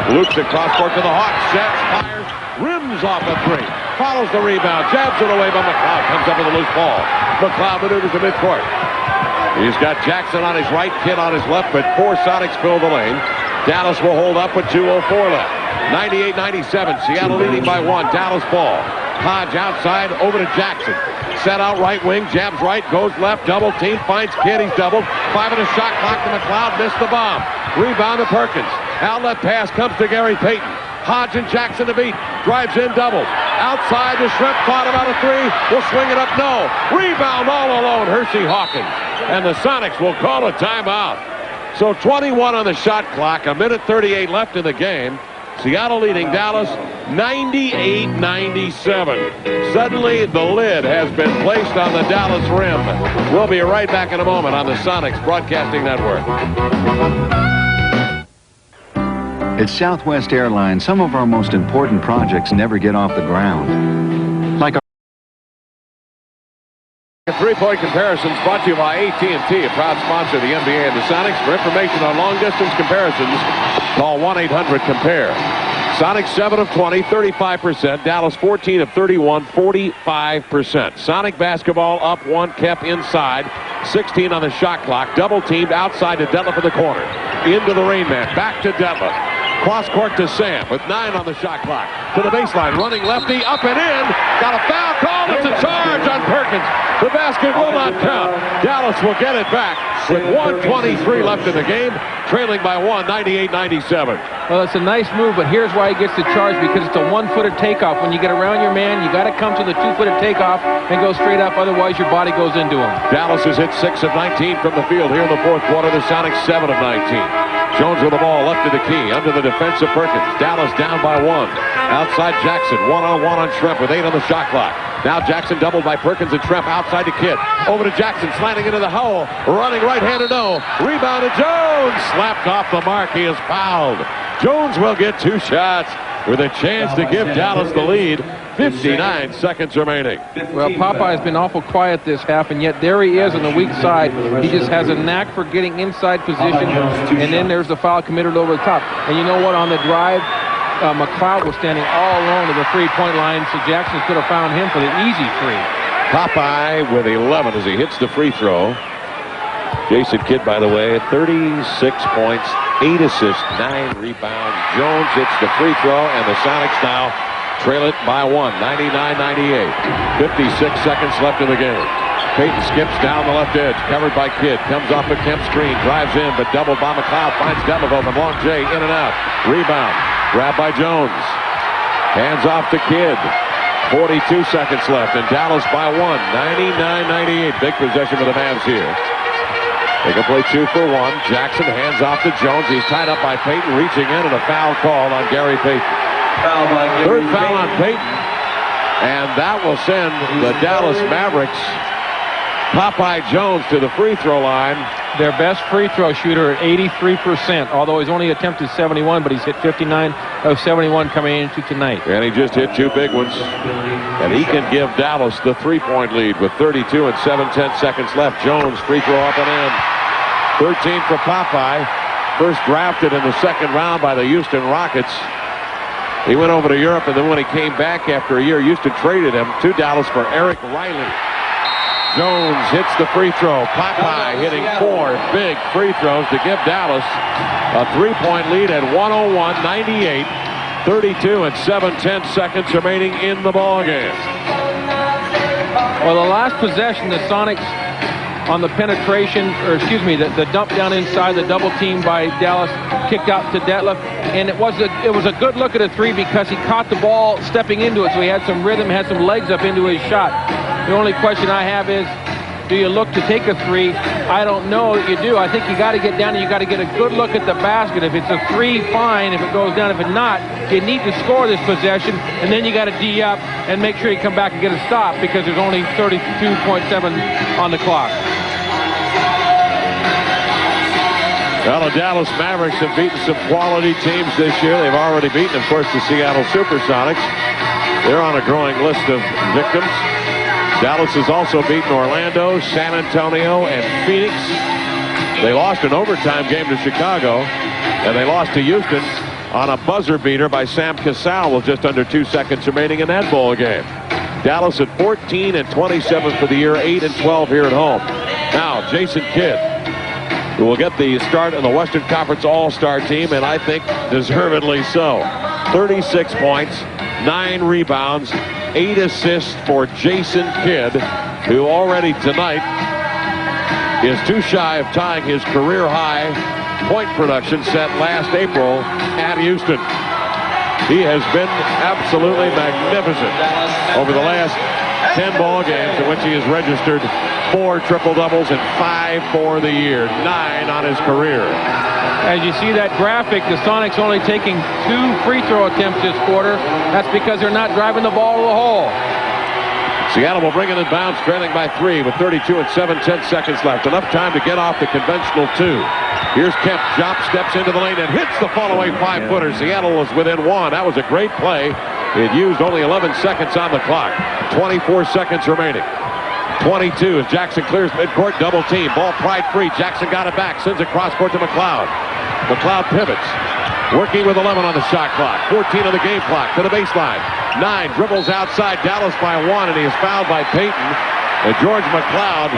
A: Loops across court to the Hawks. Sets, fires, rims off a 3. Follows the rebound. Jabs it away by McCloud. Comes up with a loose ball. McCloud maneuvers to midcourt. He's got Jackson on his right, Kidd on his left, but 4 Sonics fill the lane. Dallas will hold up with 2:04 left. 98-97. Seattle leading by 1. Dallas ball. Hodge outside, over to Jackson. Set out right wing, jabs right, goes left, double team, finds Kidd, he's doubled. 5 on the shot clock to McCloud, missed the bomb. Rebound to Perkins. Outlet pass comes to Gary Payton. Hodge and Jackson to beat. Drives in, doubles. Outside to Schrempf, thought about a 3. Will swing it up, no. Rebound all alone, Hersey Hawkins. And the Sonics will call a timeout. So 21 on the shot clock, 1:38 left in the game. Seattle leading Dallas 98-97. Suddenly the lid has been placed on the Dallas rim. We'll be right back in a moment on the Sonics Broadcasting Network.
H: At Southwest Airlines, some of our most important projects never get off the ground. Like our
A: three-point comparisons brought to you by AT&T, a proud sponsor of the NBA and the Sonics. For information on long-distance comparisons, call 1-800-COMPARE. Sonic 7 of 20, 35%. Dallas 14 of 31, 45%. Sonic basketball up one, kept inside. 16 on the shot clock. Double teamed outside to Detlef in the corner. Into the rain man. Back to Detlef. Cross court to Sam with 9 on the shot clock. To the baseline. Running lefty. Up and in. Got a foul call. It's a charge on Perkins. The basket will not count. Dallas will get it back with 1:23 left in the game. Trailing by 1, 98-97.
B: Well, it's a nice move, but here's why he gets the charge, because it's a one-footed takeoff. When you get around your man, you got to come to the two-footed takeoff and go straight up. Otherwise, your body goes into him.
A: Dallas has hit 6 of 19 from the field here in the fourth quarter. The Sonics 7 of 19. Jones with the ball left to the key. Under the defense of Perkins. Dallas down by 1. Outside Jackson. One-on-one on Schrempf with 8 on the shot clock. Now Jackson doubled by Perkins and Schrempf outside to Kidd. Over to Jackson, sliding into the hole. Running right-handed, no. Rebound to Jones. Slapped off the mark. He is fouled. Jones will get 2 shots with a chance to give Dallas the lead. 59 seconds remaining.
B: Well, Popeye has been awful quiet this half, and yet there he is on the weak side. He just has a knack for getting inside position, and then there's the foul committed over the top. And you know what? On the drive, McCloud was standing all alone to the three-point line, so Jackson could have found him for the easy three.
A: Popeye with 11 as he hits the free throw. Jason Kidd, by the way, 36 points, 8 assists, 9 rebounds. Jones hits the free throw, and the Sonics now trail it by 1, 99-98. 56 seconds left in the game. Payton skips down the left edge, covered by Kidd. Comes off a Kemp screen, drives in, but doubled by McCloud. Finds Detlef open. Long J in and out. Rebound. Grabbed by Jones. Hands off to Kidd. 42 seconds left, and Dallas by 1, 99-98. Big possession for the Mavs here. They can play 2 for 1. Jackson hands off to Jones. He's tied up by Payton, reaching in, and a foul called on Gary Payton. Third foul on Payton, and that will send the Dallas Mavericks Popeye Jones to the free throw line.
B: Their best free throw shooter at 83%, although he's only attempted 71, but he's hit 59 of 71 coming into tonight.
A: And he just hit 2 big ones. And he can give Dallas the 3-point lead with 32 and 7/10 seconds left. Jones free throw up and in. 13 for Popeye. First drafted in the second round by the Houston Rockets. He went over to Europe, and then when he came back after a year, Houston traded him to Dallas for Eric Riley. Jones hits the free throw. Popeye hitting 4 big free throws to give Dallas a 3-point lead at 101-98. 32 and 7/10 seconds remaining in the ballgame.
B: Well, the last possession, the Sonics on the penetration, or excuse me, the dump down inside, the double team by Dallas, kicked out to Detlef, and it was a good look at a 3 because he caught the ball stepping into it, so he had some rhythm, had some legs up into his shot. The only question I have is, do you look to take a 3? I don't know that you do. I think you got to get down and you got to get a good look at the basket. If it's a 3, fine. If it goes down, if it's not, you need to score this possession, and then you got to D up and make sure you come back and get a stop because there's only 32.7 on the clock.
A: Well, the Dallas Mavericks have beaten some quality teams this year. They've already beaten, of course, the Seattle Supersonics. They're on a growing list of victims. Dallas has also beaten Orlando, San Antonio, and Phoenix. They lost an overtime game to Chicago, and they lost to Houston on a buzzer beater by Sam Cassell with just under 2 seconds remaining in that ball game. Dallas at 14 and 27 for the year, 8 and 12 here at home. Now, Jason Kidd, who will get the start in the Western Conference All-Star team, and I think deservedly so. 36 points, 9 rebounds, 8 assists for Jason Kidd, who already tonight is too shy of tying his career-high point production set last April at Houston. He has been absolutely magnificent over the last 10 ball games in which he has registered 4 triple-doubles and 5 for the year, 9 on his career.
B: As you see that graphic, the Sonics only taking 2 free throw attempts this quarter. That's because they're not driving the ball to the hole.
A: Seattle will bring it in bounds, trailing by 3 with 32 and 7/10 seconds left. Enough time to get off the conventional 2. Here's Kemp, Jop steps into the lane and hits the fall-away 5-footer. Seattle was within 1. That was a great play. It used only 11 seconds on the clock. 24 seconds remaining. 22 as Jackson clears midcourt, double team. Ball pried free. Jackson got it back. Sends it cross court to McCloud. McCloud pivots. working with 11 on the shot clock. 14 on the game clock to the baseline. 9 dribbles outside Dallas by 1, and he is fouled by Payton. And George McCloud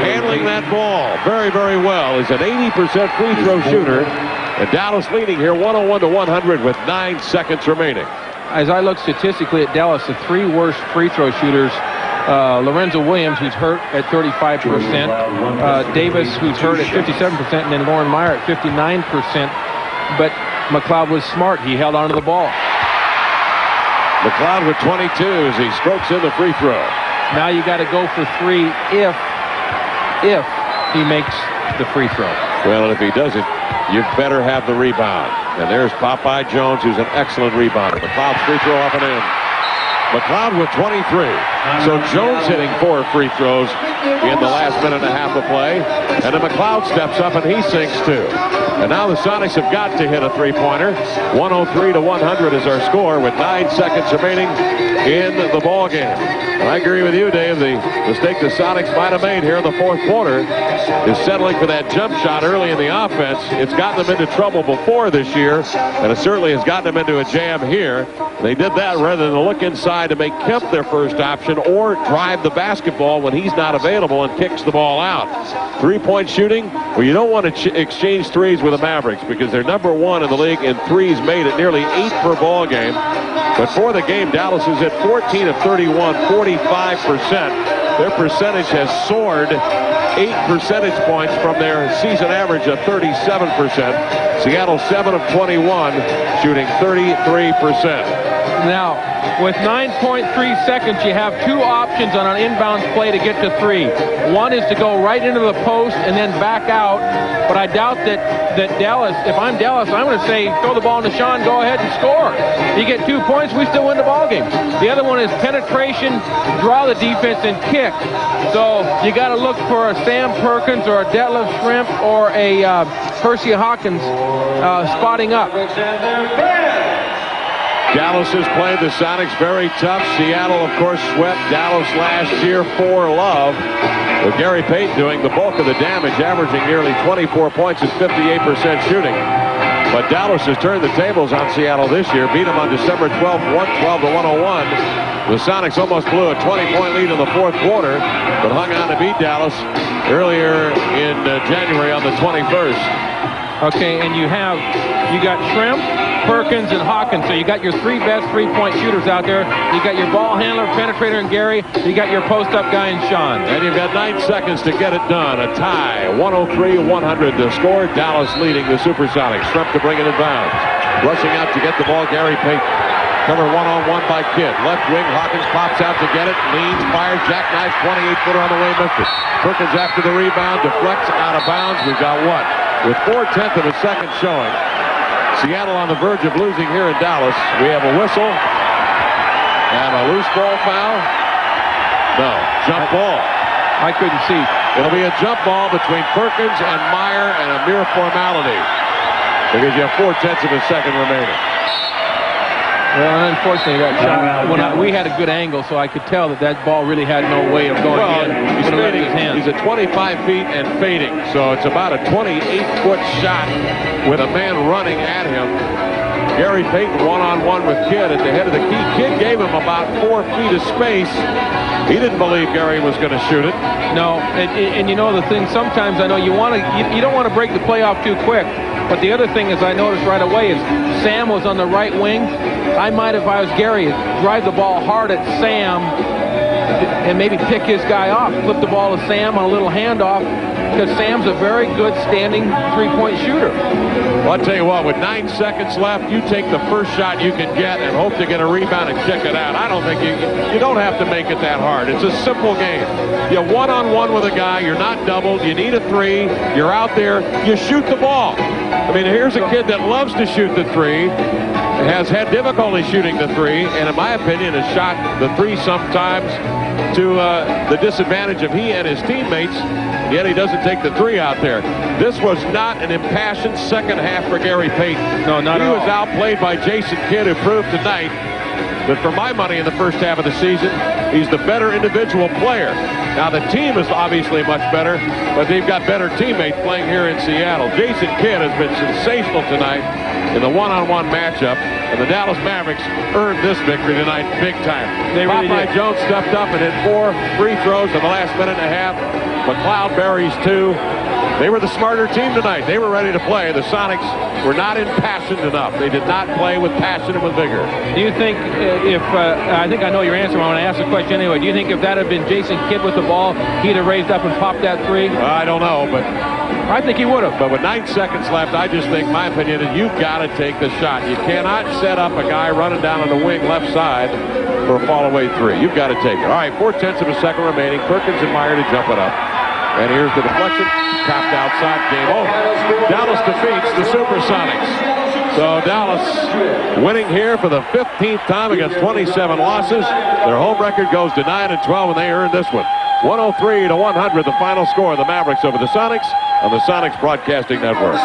A: handling that ball very, very well. Is an 80% free throw shooter. And Dallas leading here 101-100 with 9 seconds remaining.
B: As I look statistically at Dallas, the 3 worst free throw shooters, Lorenzo Williams, who's hurt at 35%, Davis, who's hurt at 57%, and then Loren Meyer at 59%. But McCloud was smart. He held onto the ball.
A: McCloud with 22 as he strokes in the free throw.
B: Now you got to go for 3 if he makes the free throw.
A: Well, and if he doesn't, you better have the rebound. And there's Popeye Jones, who's an excellent rebounder. McCloud's free throw up and in. McCloud with 23. So Jones hitting 4 free throws in the last minute and a half of play. And then McCloud steps up and he sinks 2. And now the Sonics have got to hit a three-pointer. 103-100 is our score with 9 seconds remaining in the ball game. And I agree with you, Dave. The mistake the Sonics might have made here in the fourth quarter is settling for that jump shot early in the offense. It's gotten them into trouble before this year, and it certainly has gotten them into a jam here. They did that rather than look inside to make Kemp their first option or drive the basketball when he's not available and kicks the ball out. 3-point shooting, well, you don't want to exchange threes with the Mavericks because they're number 1 in the league in threes made at nearly 8 per ball game. But for the game, Dallas is at 14 of 31, 45%. Their percentage has soared 8 percentage points from their season average of 37%. Seattle 7 of 21, shooting 33%.
B: Now, with 9.3 seconds, you have 2 options on an inbounds play to get to 3. One is to go right into the post and then back out. But I doubt that Dallas, if I'm Dallas, I'm going to say throw the ball to Shawn, go ahead and score. You get 2 points, we still win the ball game. The other one is penetration, draw the defense, and kick. So you got to look for a Sam Perkins or a Detlef Schrempf or a Hersey Hawkins spotting up.
A: Dallas has played the Sonics very tough. Seattle, of course, swept Dallas last year 4-love. With Gary Payton doing the bulk of the damage, averaging nearly 24 points and 58% shooting. But Dallas has turned the tables on Seattle this year, beat them on December 12th, 112-101. The Sonics almost blew a 20-point lead in the fourth quarter, but hung on to beat Dallas earlier in January on the 21st.
B: Okay, and you got Schrempf, Perkins, and Hawkins. So you got your 3 best 3-point shooters out there. You got your ball handler, penetrator, and Gary. You got your post-up guy in Shawn.
A: And you've got 9 seconds to get it done. A tie, 103-100 to score. Dallas leading the Supersonics. Schrempf to bring it in bounds. Rushing out to get the ball, Gary Payton. Covered one-on-one by Kidd. Left wing, Hawkins pops out to get it. Leans, fires, jackknife, 28-footer on the way, missed it. Perkins after the rebound, deflects out of bounds. We've got what? With 4/10 of a second showing. Seattle on the verge of losing here in Dallas. We have a whistle and a loose ball foul. No, jump ball.
B: I couldn't see.
A: It'll be a jump ball between Perkins and Meyer and a mere formality because you have 4/10 of a second remaining.
B: Well, unfortunately, that shot, we had a good angle, so I could tell that ball really had no way of going in.
A: He's at 25 feet and fading, so it's about a 28-foot shot with a man running at him. Gary Payton one-on-one with Kidd at the head of the key. Kidd gave him about 4 feet of space. He didn't believe Gary was going to shoot it.
B: No, and you know the thing, sometimes I know you don't want to break the play off too quick. But the other thing is I noticed right away is Sam was on the right wing. I might, if I was Gary, drive the ball hard at Sam and maybe pick his guy off. Flip the ball to Sam on a little handoff because Sam's a very good standing 3-point shooter.
A: Well, I'll tell you what, with 9 seconds left, you take the first shot you can get and hope to get a rebound and kick it out. I don't think you don't have to make it that hard. It's a simple game. You're one-on-one with a guy. You're not doubled. You need a 3. You're out there. You shoot the ball. I mean, here's a kid that loves to shoot the 3, has had difficulty shooting the 3, and in my opinion has shot the 3 sometimes to the disadvantage of he and his teammates, yet he doesn't take the 3 out there. This was not an impassioned second half for Gary Payton.
B: No, not at all.
A: He was outplayed by Jason Kidd, who proved tonight that for my money in the first half of the season, he's the better individual player. Now, the team is obviously much better, but they've got better teammates playing here in Seattle. Jason Kidd has been sensational tonight in the one-on-one matchup, and the Dallas Mavericks earned this victory tonight big time. Popeye Jones stepped up and hit 4 free throws in the last minute and a half. McCloud buries 2. They were the smarter team tonight. They were ready to play. The Sonics were not impassioned enough. They did not play with passion and with vigor.
B: Do you think I think I know your answer, I want to ask the question anyway. Do you think if that had been Jason Kidd with the ball, he'd have raised up and popped that 3?
A: I don't know, but
B: I think he would have.
A: But with 9 seconds left, I just think, my opinion is you've got to take the shot. You cannot set up a guy running down on the wing left side for a fall-away 3. You've got to take it. All right, 4/10 of a second remaining. Perkins and Meyer to jump it up. And here's the deflection. Tapped outside. Game over. Dallas defeats the Supersonics. So Dallas winning here for the 15th time against 27 losses. Their home record goes to 9-12, and they earned this one. 103-100, the final score of the Mavericks over the Sonics on the Sonics Broadcasting Network.